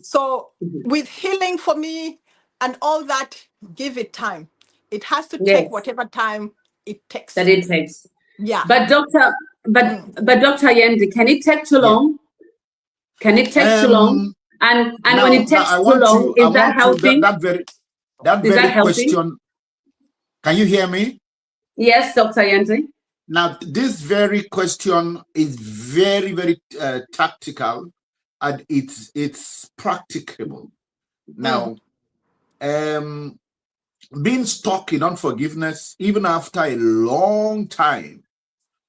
So with healing, for me and all that, give it time. It has to take whatever time it takes. That it takes. Yeah. But Dr. Ayende, can it take too long? Can it take too long? And when it takes too long, is that healthy? That very question. Can you hear me? Yes, Dr. Ayende. Now, this very question is very, very tactical, and it's practicable. Now, being stuck in unforgiveness, even after a long time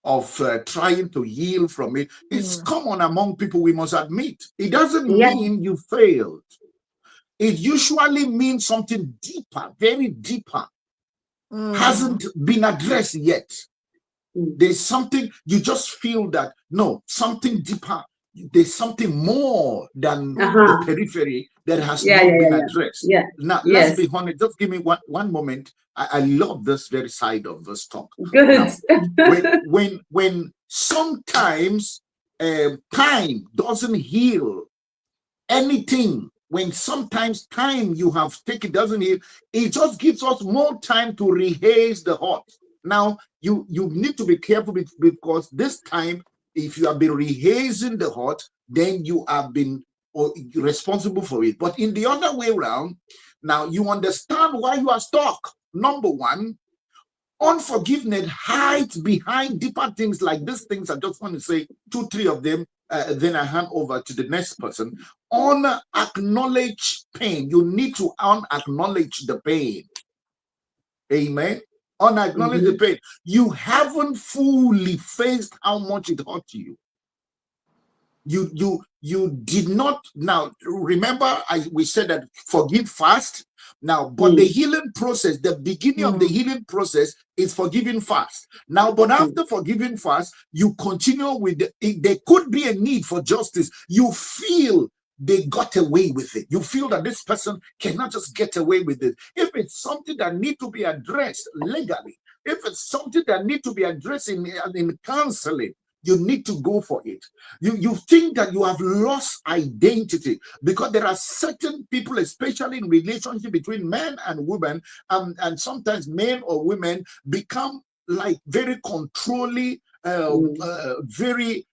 of trying to heal from it, it's common among people, we must admit. It doesn't mean you failed. It usually means something deeper, very deeper, hasn't been addressed yet. There's something, you just feel that, no, something deeper, there's something more than the periphery that has not been addressed. Now, let's be honest, just give me one moment. I love this very side of this talk. Good. Now, when sometimes time doesn't heal anything, when sometimes time you have taken doesn't heal, it just gives us more time to rehaze the heart. Now, you need to be careful because this time if you have been rehazing the hurt, then you have been responsible for it. But in the other way around, now you understand why you are stuck. Number one, unforgiveness hides behind deeper things like these things. I just want to say 2, 3 of them, then I hand over to the next person. Unacknowledged pain. You need to unacknowledge the pain. Amen. Unacknowledge the pain. You haven't fully faced how much it hurt you. You did not. Now remember, we said that forgive fast. Now, but the healing process, the beginning of the healing process is forgiving fast. Now, but after forgiving fast, you continue with there could be a need for justice. You feel they got away with it. You feel that this person cannot just get away with it. If it's something that need to be addressed legally, if it's something that need to be addressed in counseling, you need to go for it. You think that you have lost identity because there are certain people, especially in relationship between men and women, and sometimes men or women become like very controlling, very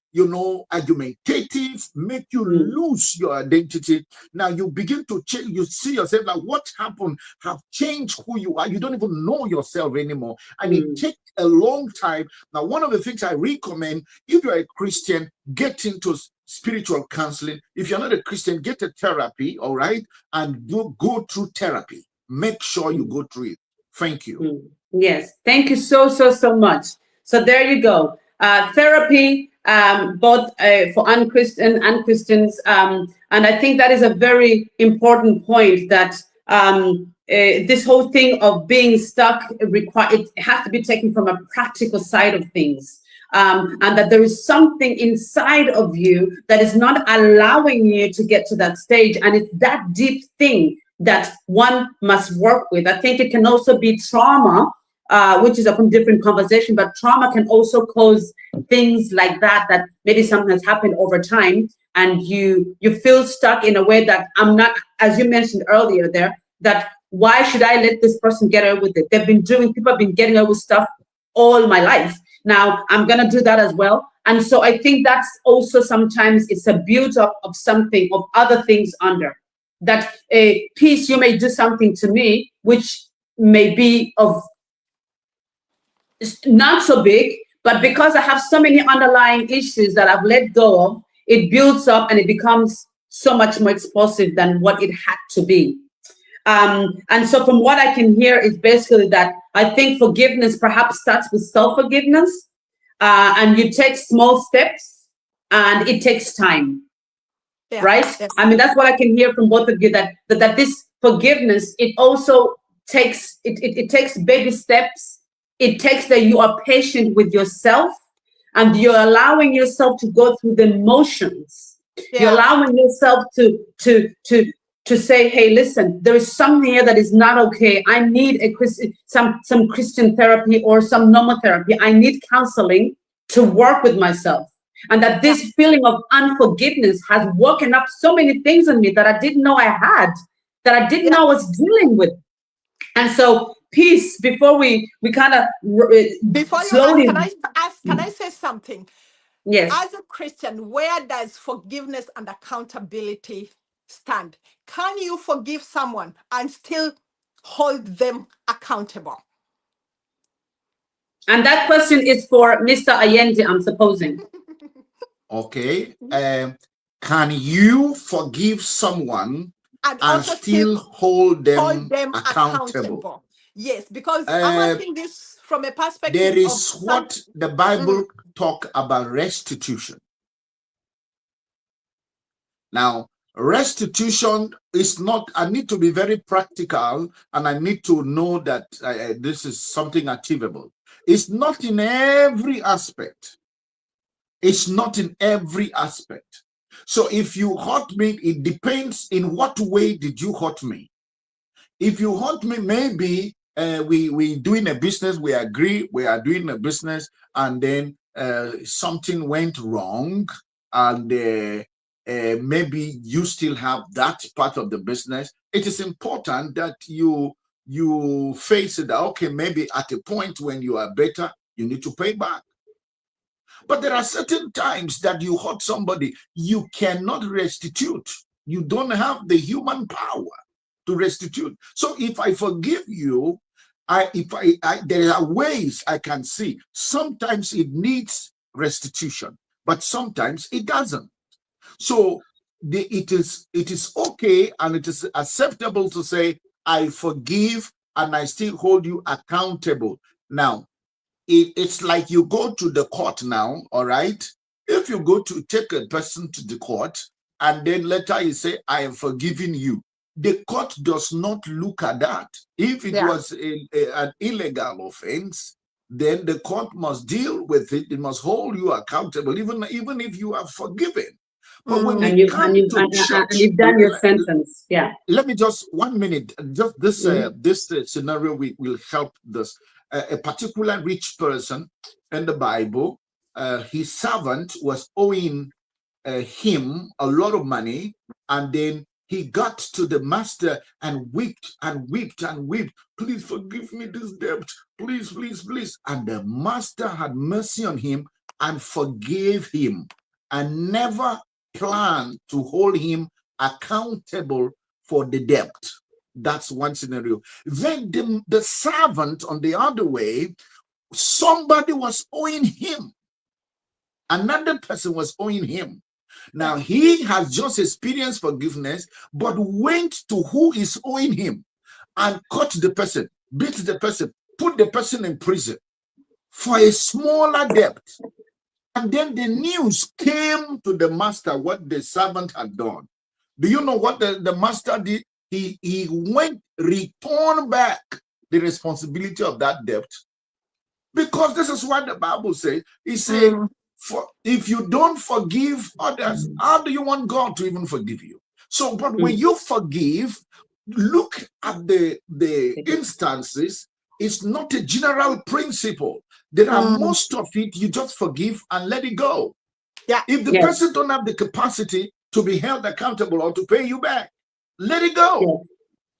argumentative, make you lose your identity. Now you begin to change. You see yourself like what happened have changed who you are. You don't even know yourself anymore, and it takes a long time. Now, one of the things I recommend, if you're a Christian, get into spiritual counseling. If you're not a Christian, get a therapy, all right, and go through therapy. Make sure you go through it. Thank you. Yes, thank you so much. So there you go. Therapy, both for unchristian and Christians, and I think that is a very important point, that this whole thing of being stuck it has to be taken from a practical side of things, and that there is something inside of you that is not allowing you to get to that stage, and it's that deep thing that one must work with. I think it can also be trauma, which is a different conversation, but trauma can also cause things like that maybe something has happened over time, and you feel stuck in a way that I'm not, as you mentioned earlier there, that why should I let this person get away with it? People have been getting away with stuff all my life. Now I'm gonna do that as well. And so I think that's also sometimes it's a build-up of something, of other things under that. A piece, you may do something to me which may be of not so big, but because I have so many underlying issues that I've let go of, it builds up and it becomes so much more explosive than what it had to be. And so from what I can hear is basically that I think forgiveness perhaps starts with self-forgiveness, and you take small steps and it takes time, right? Yeah. I mean, that's what I can hear from both of you, that this forgiveness, it also takes, it takes baby steps. It takes that you are patient with yourself and you're allowing yourself to go through the motions. Yeah. You're allowing yourself to say, hey, listen, there is something here that is not okay. I need some Christian therapy or some normal therapy. I need counseling to work with myself. And that this feeling of unforgiveness has woken up so many things in me that I didn't know I had, that I didn't know I was dealing with. And so, peace, before we kind of slowly... Can I say something? Yes. As a Christian, where does forgiveness and accountability stand? Can you forgive someone and still hold them accountable? And that question is for Mr. Allende, I'm supposing. Okay. Can you forgive someone and still hold them accountable? Yes, because I'm asking this from a perspective there is of what the Bible talk about restitution. Now, restitution is not, I need to be very practical, and I need to know that this is something achievable. It's not in every aspect. It's not in every aspect. So if you hurt me, it depends in what way did you hurt me. If you hurt me, maybe we doing a business, we agree, we are doing a business, and then something went wrong, and maybe you still have that part of the business. It is important that you face it. Okay, maybe at a point when you are better, you need to pay back. But there are certain times that you hurt somebody, you cannot restitute. You don't have the human power to restitute. So if I forgive you, there are ways I can see. Sometimes it needs restitution, but sometimes it doesn't. So it is okay and it is acceptable to say, I forgive and I still hold you accountable. Now, it's like you go to the court now, all right? If you go to take a person to the court and then later you say, I am forgiving you, the court does not look at that. If it was an illegal offense, then the court must deal with it. It must hold you accountable, even if you are forgiven. But when we come to church, and you've done your sentence. Yeah. Let me just 1 minute. Just this scenario will help this. A particular rich person in the Bible, his servant was owing him a lot of money, and then he got to the master and wept and wept and wept. Please forgive me this debt. Please, please, please. And the master had mercy on him and forgave him and never planned to hold him accountable for the debt. That's one scenario. Then the servant on the other way, somebody was owing him. Another person was owing him. Now he has just experienced forgiveness, but went to who is owing him and caught the person, beat the person, put the person in prison for a smaller debt. And then the news came to the master what the servant had done. Do you know what the master did? He went, returned back the responsibility of that debt. Because this is what the Bible says. It says, if you don't forgive others, how do you want God to even forgive you? So, but when you forgive, look at the instances. It's not a general principle. There are most of it, you just forgive and let it go. Yeah. If the person don't have the capacity to be held accountable or to pay you back, let it go.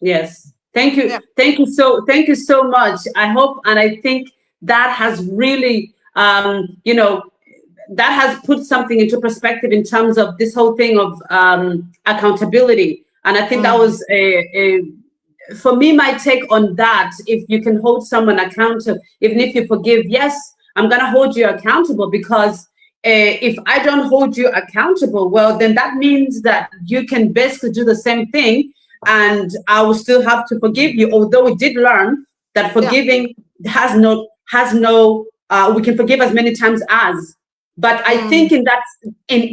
Yes. Thank you. Yeah. Thank you so much. I hope and I think that has really that has put something into perspective in terms of this whole thing of accountability. And I think that was for me, my take on that. If you can hold someone accountable, even if you forgive, yes, I'm going to hold you accountable, because if I don't hold you accountable, well, then that means that you can basically do the same thing and I will still have to forgive you. Although we did learn that forgiving has no, we can forgive as many times as. But I think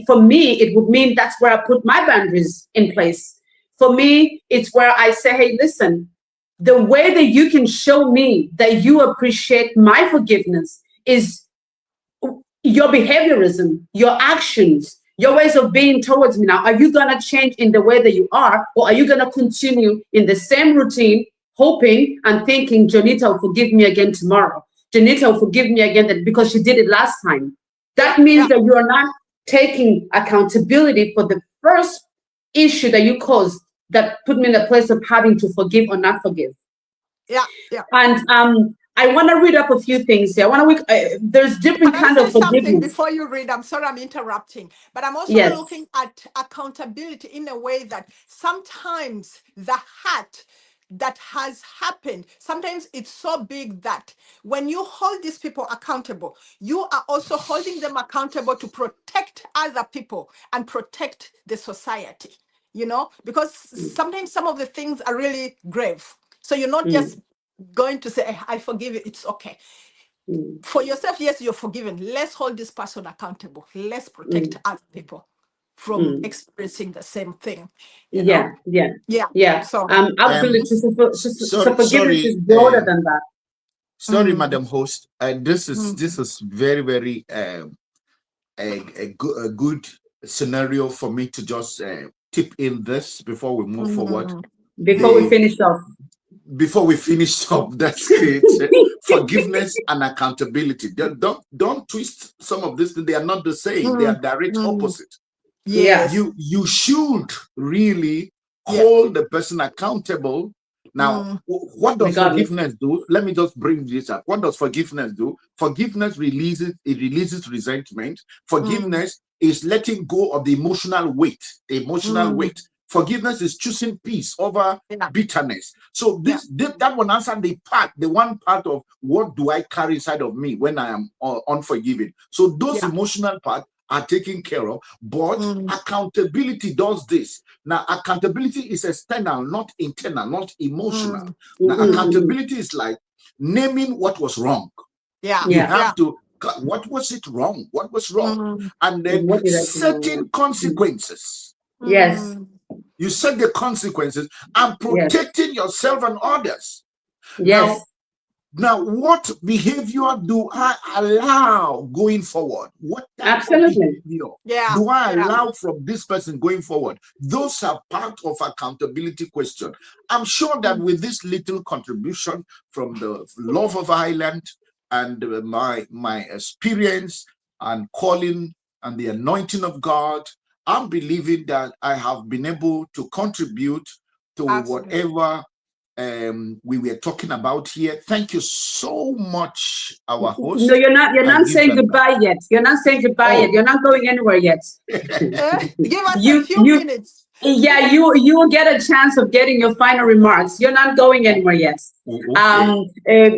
for me, it would mean that's where I put my boundaries in place. For me, it's where I say, hey, listen, the way that you can show me that you appreciate my forgiveness is your behaviorism, your actions, your ways of being towards me. Now, are you going to change in the way that you are, or are you going to continue in the same routine, hoping and thinking, Jonita will forgive me again tomorrow? Jonita will forgive me again because she did it last time. That means that you are not taking accountability for the first issue that you caused that put me in a place of having to forgive or not forgive. Yeah. And I want to read up a few things here. There's different kinds of forgiveness. Before you read, I'm sorry I'm interrupting, but I'm also looking at accountability in a way that sometimes the hurt that has happened, sometimes it's so big that when you hold these people accountable, you are also holding them accountable to protect other people and protect the society, because sometimes some of the things are really grave. So you're not just going to say, I forgive you, it's okay. For yourself, yes, you're forgiven. Let's hold this person accountable. Let's protect other people from experiencing the same thing. Yeah. So absolutely. So forgiveness is broader than that. Sorry, Madam Host. This is very, very a good scenario for me to just tip in this before we move forward. Before we finish up, that's it. Forgiveness and accountability. Don't twist some of this. They are not the same. They are direct opposite. Yeah. You should really hold the person accountable Now, what does Regardless. forgiveness do? Let me just bring this up. What does forgiveness do? Forgiveness releases resentment. Forgiveness is letting go of the emotional weight. Forgiveness is choosing peace over bitterness. So that one answer the one part of what do I carry inside of me when I am unforgiving. So those emotional parts are taken care of, but accountability does this. Now, accountability is external, not internal, not emotional. Now, accountability is like naming what was wrong. You have to, what was it wrong? What was wrong? And then setting consequences. Yes. You set the consequences and protecting yourself and others. Yes. Now, what behavior do I allow going forward? What type of behavior do I allow from this person going forward? Those are part of accountability question. I'm sure that with this little contribution from the love of Ireland and my experience and calling and the anointing of God, I'm believing that I have been able to contribute to whatever we were talking about here. Thank you so much, our host. No, you're not saying goodbye yet. You're not saying goodbye yet. You're not going anywhere yet. Give us a few minutes. Yeah, you will get a chance of getting your final remarks. You're not going anywhere yet. And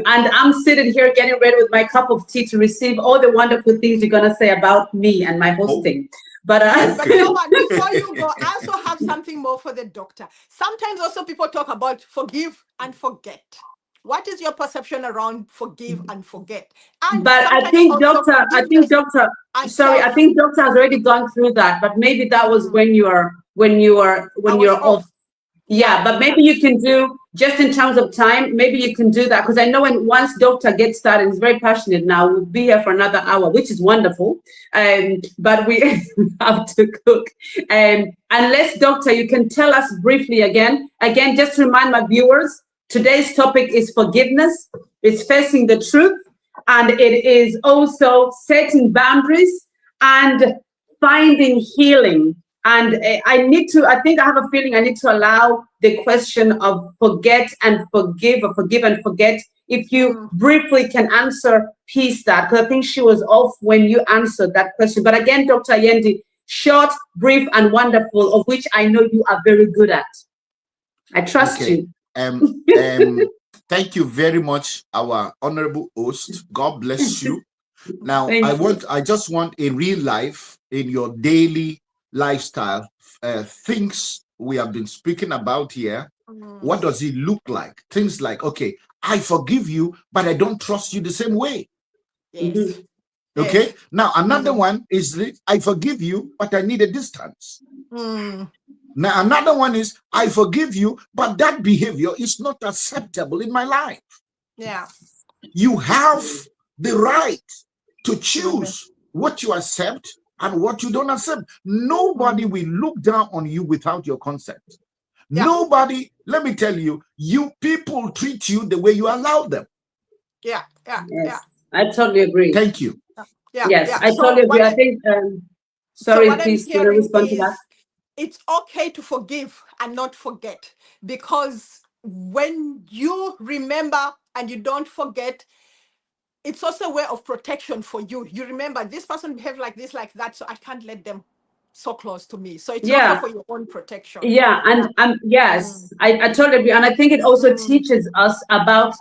I'm sitting here getting ready with my cup of tea to receive all the wonderful things you're gonna say about me and my hosting. But you know what, before you go, I also have something more for the doctor. Sometimes also people talk about forgive and forget. What is your perception around forgive and forget? And but I think doctor has already gone through that. But maybe that was when you're off. Yeah, but maybe you can do, just in terms of time, maybe you can do that, because I know once doctor gets started, he's very passionate now. We'll be here for another hour, which is wonderful. But we have to cook. Unless doctor, you can tell us briefly again, just to remind my viewers, today's topic is forgiveness. It's facing the truth, and it is also setting boundaries and finding healing. And I think I have a feeling I need to allow the question of forget and forgive, or forgive and forget. If you briefly can answer piece that, because I think she was off when you answered that question. But again, Dr. Yendi, short, brief, and wonderful, of which I know you are very good at. I trust you. Thank you very much, our honorable host. God bless you. Now, I just want in real life, in your daily lifestyle, things we have been speaking about here, what does it look like? Things like, okay, I forgive you, but I don't trust you the same way. Yes. Okay. Yes. Now, another one is, I forgive you, but I need a distance. Now, another one is, I forgive you, but that behavior is not acceptable in my life. Yeah. You have the right to choose what you accept and what you don't accept. Nobody will look down on you without your consent. Yeah. Nobody, let me tell you, you people treat you the way you allow them. Yeah. I totally agree. Thank you. I totally agree. I think, sorry, please, can I respond to that? It's okay to forgive and not forget, because when you remember and you don't forget, it's also a way of protection for you. You remember this person behaved like this, like that, so I can't let them so close to me. So it's also for your own protection. Yeah, and yes, I totally agree. And I think it also teaches us about,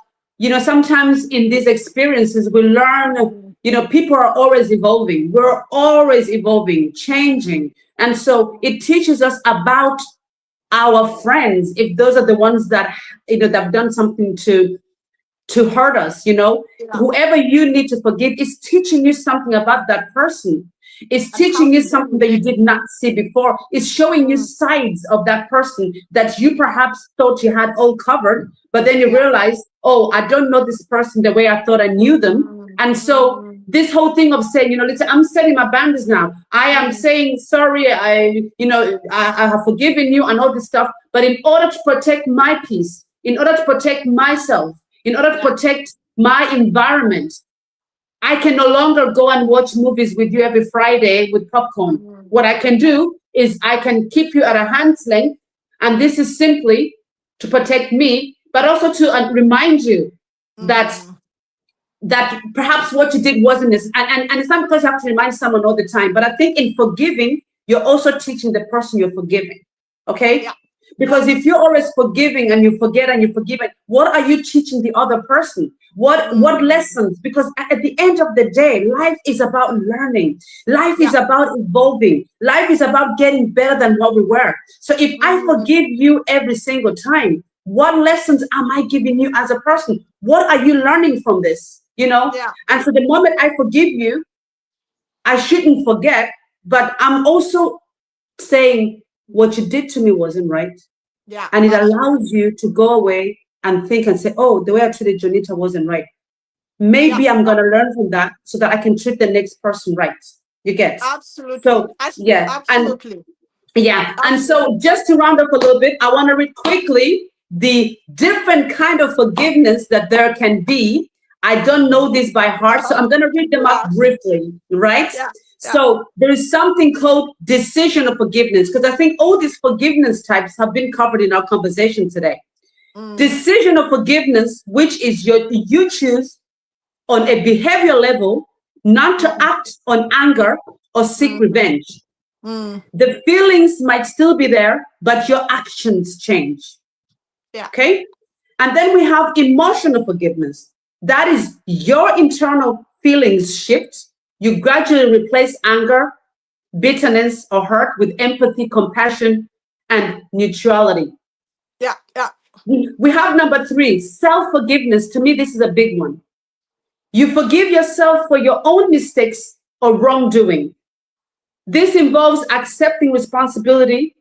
sometimes in these experiences, we learn, people are always evolving. We're always evolving, changing. And so it teaches us about our friends, if those are the ones that, that have done something to hurt us, whoever you need to forgive is teaching you something about that person. It's teaching you something that you did not see before. It's showing you sides of that person that you perhaps thought you had all covered, but then you realize, oh, I don't know this person the way I thought I knew them. And so this whole thing of saying, listen, I'm setting my boundaries now. I am saying, sorry, I have forgiven you and all this stuff. But in order to protect my peace, in order to protect myself, in order to protect my environment, I can no longer go and watch movies with you every Friday with popcorn. What I can do is I can keep you at a hand's length, and this is simply to protect me, but also to remind you that perhaps what you did wasn't this, and it's not because you have to remind someone all the time, but I think in forgiving, you're also teaching the person you're forgiving. Okay? Yeah. Because if you're always forgiving and you forget and you forgive it, what are you teaching the other person? What lessons? Because at the end of the day, life is about learning. Life is about evolving. Life is about getting better than what we were. So if I forgive you every single time, what lessons am I giving you as a person? What are you learning from this? You know? Yeah. And so the moment I forgive you, I shouldn't forget, but I'm also saying what you did to me wasn't right. Yeah. And it allows you to go away and think and say, oh, the way I treated Jonita wasn't right. Maybe I'm going to learn from that so that I can treat the next person right. You get? Absolutely. So, yeah. Absolutely. And so just to round up a little bit, I want to read quickly the different kind of forgiveness that there can be. I don't know this by heart, so I'm going to read them up briefly, right? Yeah. So there is something called decision of forgiveness, because I think all these forgiveness types have been covered in our conversation today. Decision of forgiveness, which is you choose on a behavior level not to act on anger or seek revenge. The feelings might still be there, but your actions change. Yeah. Okay. And then we have emotional forgiveness. That is your internal feelings shift. You gradually replace anger, bitterness, or hurt with empathy, compassion, and neutrality. Yeah. Yeah. We have number 3, self-forgiveness. To me, this is a big one. You forgive yourself for your own mistakes or wrongdoing. This involves accepting responsibility,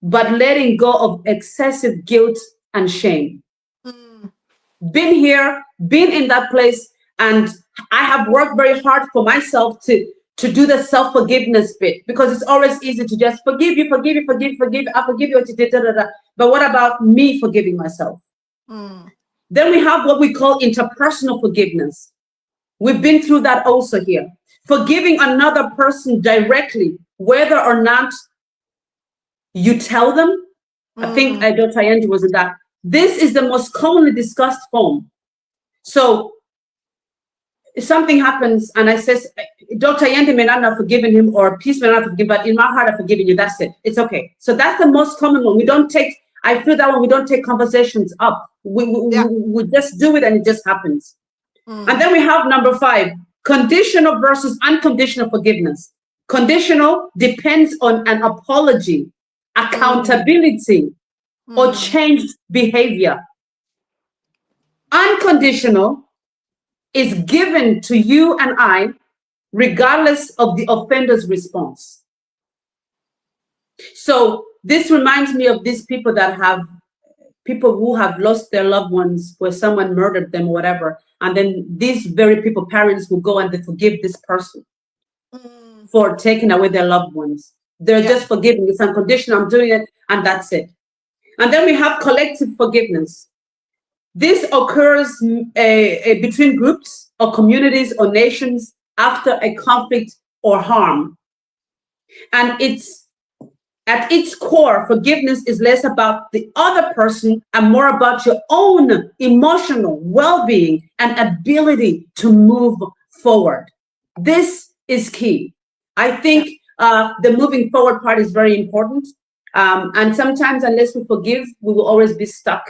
but letting go of excessive guilt and shame. Been here, been in that place, and I have worked very hard for myself to do the self-forgiveness bit, because it's always easy to just forgive you, I forgive you what you did, but what about me forgiving myself? Then we have what we call interpersonal forgiveness. We've been through that also here. Forgiving another person directly, whether or not you tell them. I think Dr. Ayende was in that. This is the most commonly discussed form. So if something happens and I says, Dr. Ayende may not have forgiven him, or Peace may not have forgiven, but in my heart I've forgiven you, that's it. It's okay. So that's the most common one. We don't take, I feel that one, we don't take conversations up. We just do it and it just happens. And then we have number 5, conditional versus unconditional forgiveness. Conditional depends on an apology, accountability, or changed behavior. Unconditional is given to you and I, regardless of the offender's response. So this reminds me of these people who have lost their loved ones, where someone murdered them or whatever. And then these very people, parents, will go and they forgive this person for taking away their loved ones. They're just forgiving. It's unconditional. I'm doing it, and that's it. And then we have collective forgiveness. This occurs between groups or communities or nations after a conflict or harm. And it's at its core, forgiveness is less about the other person and more about your own emotional well-being and ability to move forward. This is key. I think the moving forward part is very important. And sometimes, unless we forgive, we will always be stuck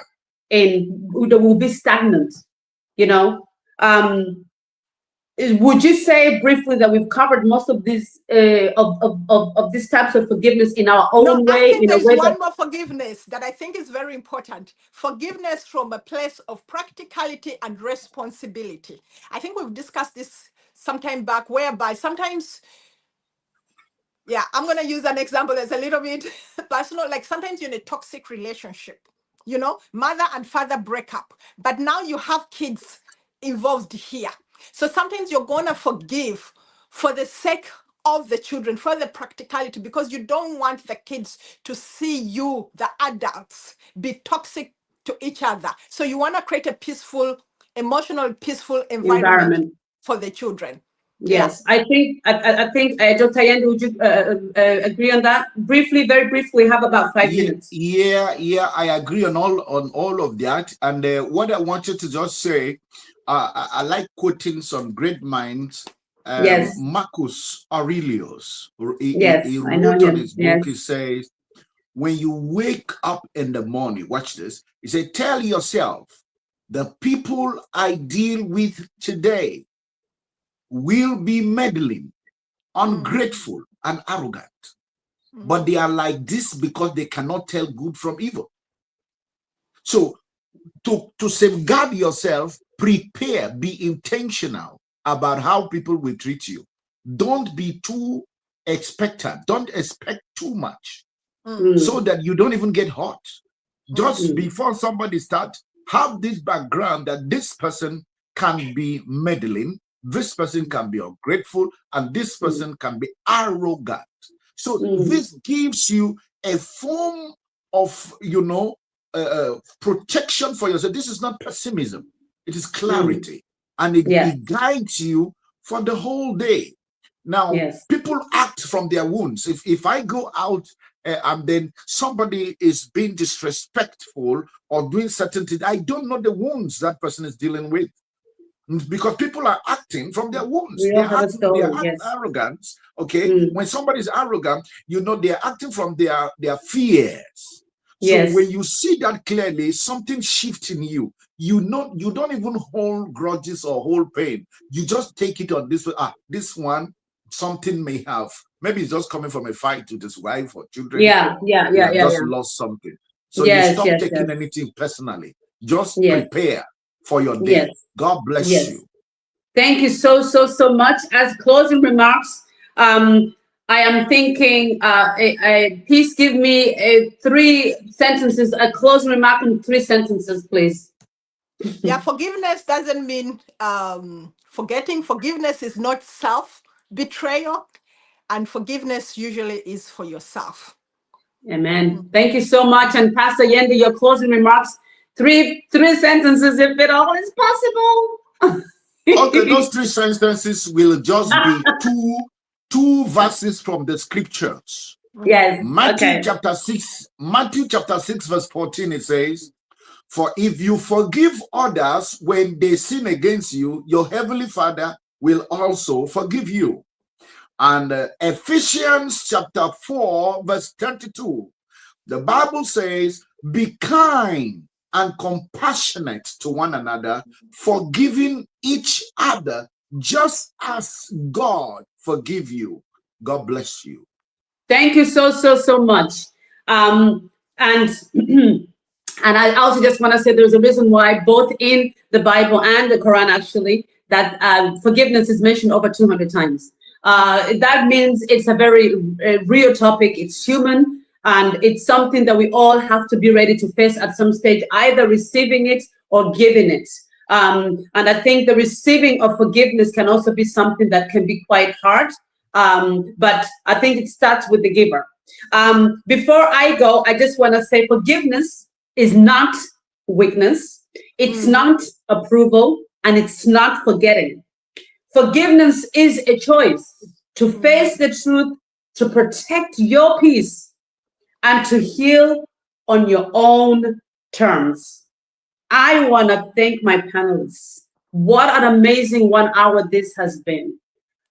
we'll be stagnant, you know. Would you say briefly that we've covered most of these of these types of forgiveness in our own way? I think there's one more forgiveness that I think is very important. Forgiveness from a place of practicality and responsibility. I think we've discussed this some time back, whereby sometimes, I'm going to use an example that's a little bit personal. Like sometimes you're in a toxic relationship, you know, mother and father break up, but now you have kids involved here. So sometimes you're going to forgive for the sake of the children, for the practicality, because you don't want the kids to see you, the adults, be toxic to each other. So you want to create a peaceful, emotional, peaceful environment for the children. Yes, I think Dr. Yende, would you agree on that? Briefly, very briefly, we have about 5 minutes. Yeah, I agree on all of that. And what I wanted to just say, I like quoting some great minds. Yes. Marcus Aurelius, Yes, he I know wrote on him. his book, Yes. he says, when you wake up in the morning, watch this, he said, tell yourself, the people I deal with today will be meddling, ungrateful, and arrogant. But they are like this because they cannot tell good from evil. So to safeguard yourself, prepare, be intentional about how people will treat you. Don't be too expectant. Don't expect too much so that you don't even get hurt. Just before somebody starts, have this background that this person can be meddling, this person can be ungrateful, and this person can be arrogant. So this gives you a form of, protection for yourself. This is not pessimism. It is clarity. And it guides you for the whole day. Now, people act from their wounds. If I go out and then somebody is being disrespectful or doing certain things, I don't know the wounds that person is dealing with. Because people are acting from their wounds. They are arrogant. Okay. When somebody is arrogant, they are acting from their fears. So when you see that clearly, something shifts in you. You don't even hold grudges or hold pain. You just take it on this way. This one, something may have. Maybe it's just coming from a fight with his wife or children. Just lost something. So you stop taking anything personally. Just prepare for your day. God bless you. Thank you so much. As closing remarks, I am thinking, please give me 3 sentences, a closing remark in 3 sentences, please. Yeah, forgiveness doesn't mean forgetting. Forgiveness is not self-betrayal, and forgiveness usually is for yourself. Amen. Thank you so much. And Pastor Yende, your closing remarks, 3 sentences, if it all is possible. Okay, those 3 sentences will just be two verses from the scriptures. Yes. Matthew chapter 6, verse 14, it says, for if you forgive others when they sin against you, your heavenly Father will also forgive you. And Ephesians chapter 4, verse 32, the Bible says, be kind and compassionate to one another, forgiving each other, just as God forgive you. God bless you. Thank you so much. And I also just want to say there's a reason why both in the Bible and the Quran, actually, that forgiveness is mentioned over 200 times. That means it's a very real topic. It's human. And it's something that we all have to be ready to face at some stage, either receiving it or giving it. And I think the receiving of forgiveness can also be something that can be quite hard. But I think it starts with the giver. Before I go, I just want to say forgiveness is not weakness. It's not approval, and it's not forgetting. Forgiveness is a choice to face the truth, to protect your peace, and to heal on your own terms. I want to thank my panelists. What an amazing 1 hour this has been.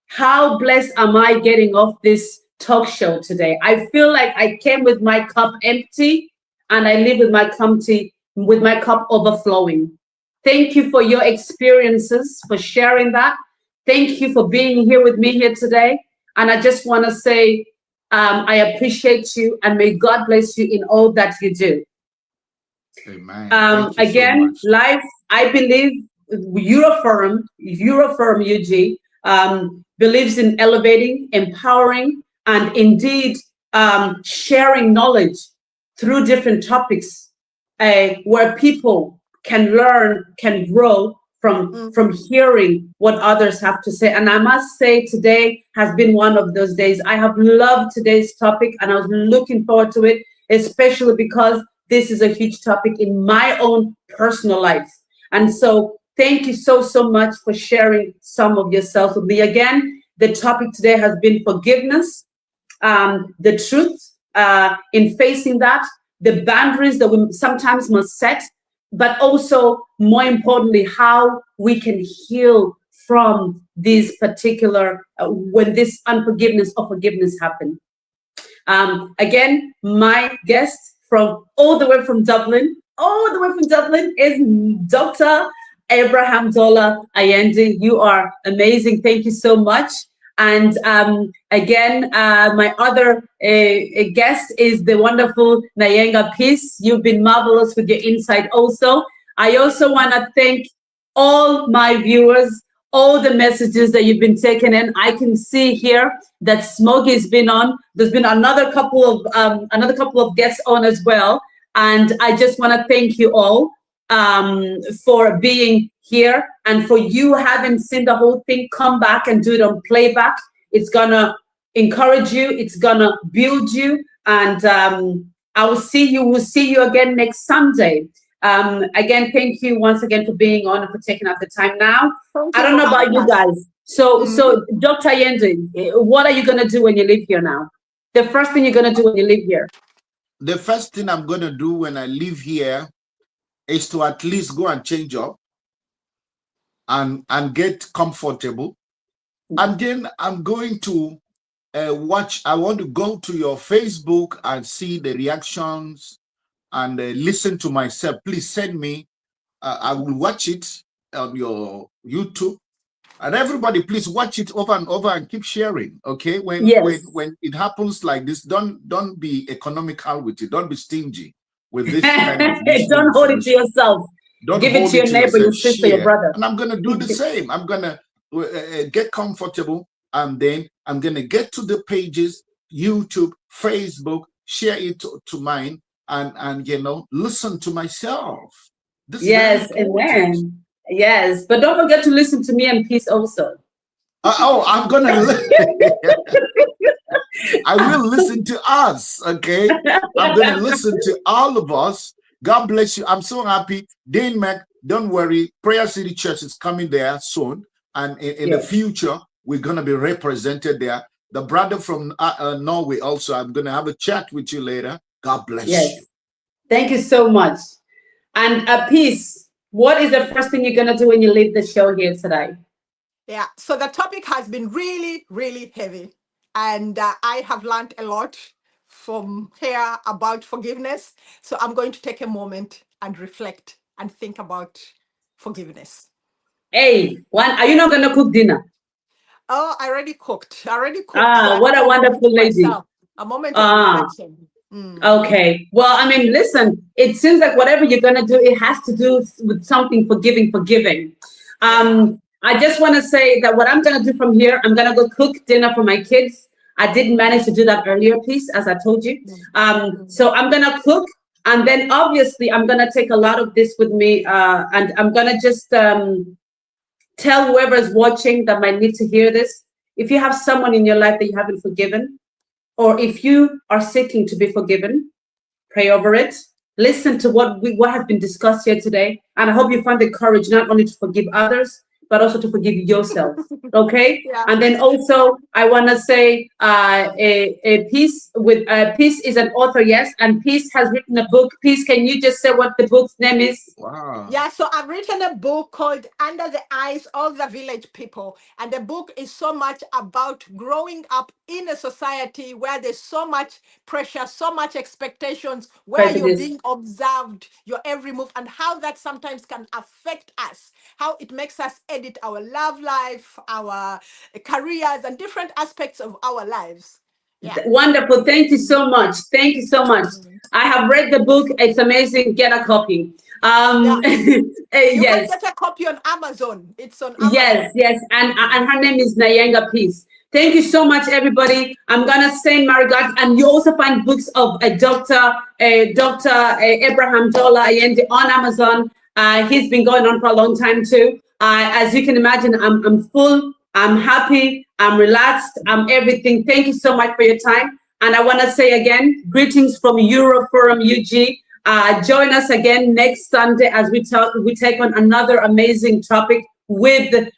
How blessed am I getting off this talk show today? I feel like I came with my cup empty and I leave with my cup overflowing. Thank you for your experiences, for sharing that. Thank you for being here with me here today. And I just want to say, I appreciate you, and may God bless you in all that you do. Amen. Again, so life, I believe Eurofirm UG believes in elevating, empowering, and indeed sharing knowledge through different topics where people can learn, can grow from hearing what others have to say. And I must say today has been one of those days. I have loved today's topic, and I was looking forward to it, especially because this is a huge topic in my own personal life. And so Thank you so, so much for sharing some of yourself with me. Again, the topic today has been forgiveness, the truth in facing that, the boundaries that we sometimes must set, but also, more importantly, how we can heal from these particular, when this unforgiveness or forgiveness happen. Again, my guest from all the way from Dublin is Dr. Abraham Dola Ayende. You are amazing. Thank you so much. And again, my other guest is the wonderful Nyayenga Peace. You've been marvelous with your insight also. I also want to thank all my viewers, all the messages that you've been taking in. I can see here that Smokey's been on. There's been another couple of guests on as well. And I just want to thank you all for being here, and for you having seen the whole thing, come back and do it on playback. It's gonna encourage you, it's gonna build you, and we'll see you again next Sunday. Again, thank you once again for being on and for taking out the time now. I don't know about you guys. So Dr. Ayende, what are you gonna do when you leave here now? The first thing you're gonna do when you leave here? The first thing I'm gonna do when I leave here is to at least go and change up and get comfortable. And then I'm going to watch. I want to go to your Facebook and see the reactions and listen to myself. Please send me. I will watch it on your YouTube. And everybody, please watch it over and over and keep sharing. Okay, when it happens like this, don't be economical with it. Don't be stingy with this kind of don't hold it to yourself. Don't give it to your neighbor, your sister, your brother. And I'm going to do the same. I'm going to get comfortable, and then I'm going to get to the pages, YouTube, Facebook, share it to mine, and listen to myself. Yes, amen. Yes, but don't forget to listen to me and Peace also. I'm going to I will listen to us, okay? I'm going to listen to all of us. God bless you. I'm so happy. Denmark, don't worry. Prayer City Church is coming there soon. And in the future, we're going to be represented there. The brother from Norway also, I'm going to have a chat with you later. God bless you. Thank you so much. And Peace, what is the first thing you're going to do when you leave the show here today? Yeah, so the topic has been really, really heavy. And I have learned a lot from here about forgiveness. So I'm going to take a moment and reflect and think about forgiveness. Hey, are you not going to cook dinner? Oh, I already cooked. So what a wonderful lady. A moment of reflection. Okay. Well, I mean, listen, it seems like whatever you're going to do, it has to do with something forgiving. I just want to say that what I'm going to do from here, I'm going to go cook dinner for my kids. I didn't manage to do that earlier, Peace, as I told you. So I'm going to cook, and then obviously I'm going to take a lot of this with me, and I'm going to just tell whoever's watching that might need to hear this. If you have someone in your life that you haven't forgiven, or if you are seeking to be forgiven, pray over it. Listen to what has been discussed here today, and I hope you find the courage not only to forgive others, but also to forgive yourself. Okay. Yeah. And then also I want to say Peace is an author, yes, and Peace has written a book. Peace, can you just say what the book's name is? Wow. Yeah, so I've written a book called Under the Eyes of the Village People, and the book is so much about growing up in a society where there's so much pressure, so much expectations, where you're being observed, your every move, and how that sometimes can affect us, how it makes us edit our love life, our careers, and different aspects of our lives. Yeah. Wonderful. Thank you so much. Thank you so much. I have read the book. It's amazing. Get a copy. You yes. can get a copy on Amazon. It's on Amazon. Yes. And her name is Nyayenga Peace. Thank you so much, everybody. I'm gonna send my regards, and you also find books of Dr. Abraham Dola Ayende on Amazon. He's been going on for a long time too. As you can imagine, I'm full, I'm happy, I'm relaxed, I'm everything. Thank you so much for your time. And I want to say again, greetings from Euroforum UG. Join us again next Sunday as we take on another amazing topic with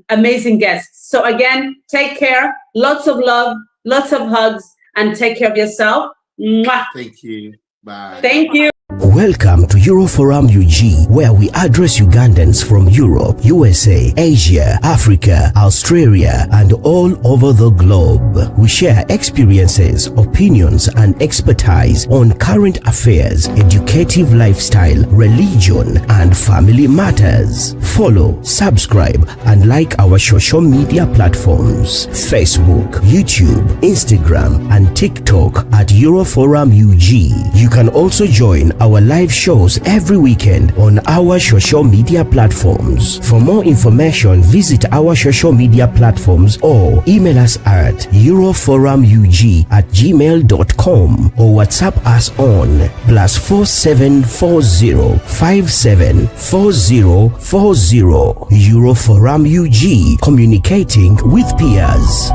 amazing guests. So again, take care, lots of love, lots of hugs, and take care of yourself. Mwah. Thank you. Bye. Thank you. Welcome to Euroforum UG, where we address Ugandans from Europe, USA, Asia, Africa, Australia, and all over the globe. We share experiences, opinions, and expertise on current affairs, educative lifestyle, religion, and family matters. Follow, subscribe, and like our social media platforms: Facebook, YouTube, Instagram, and TikTok at Euroforum UG. You can also join our live shows every weekend on our social media platforms. For more information, visit our social media platforms or email us at euroforumug@gmail.com or WhatsApp us on +4740 574040. Euroforum UG, communicating with peers.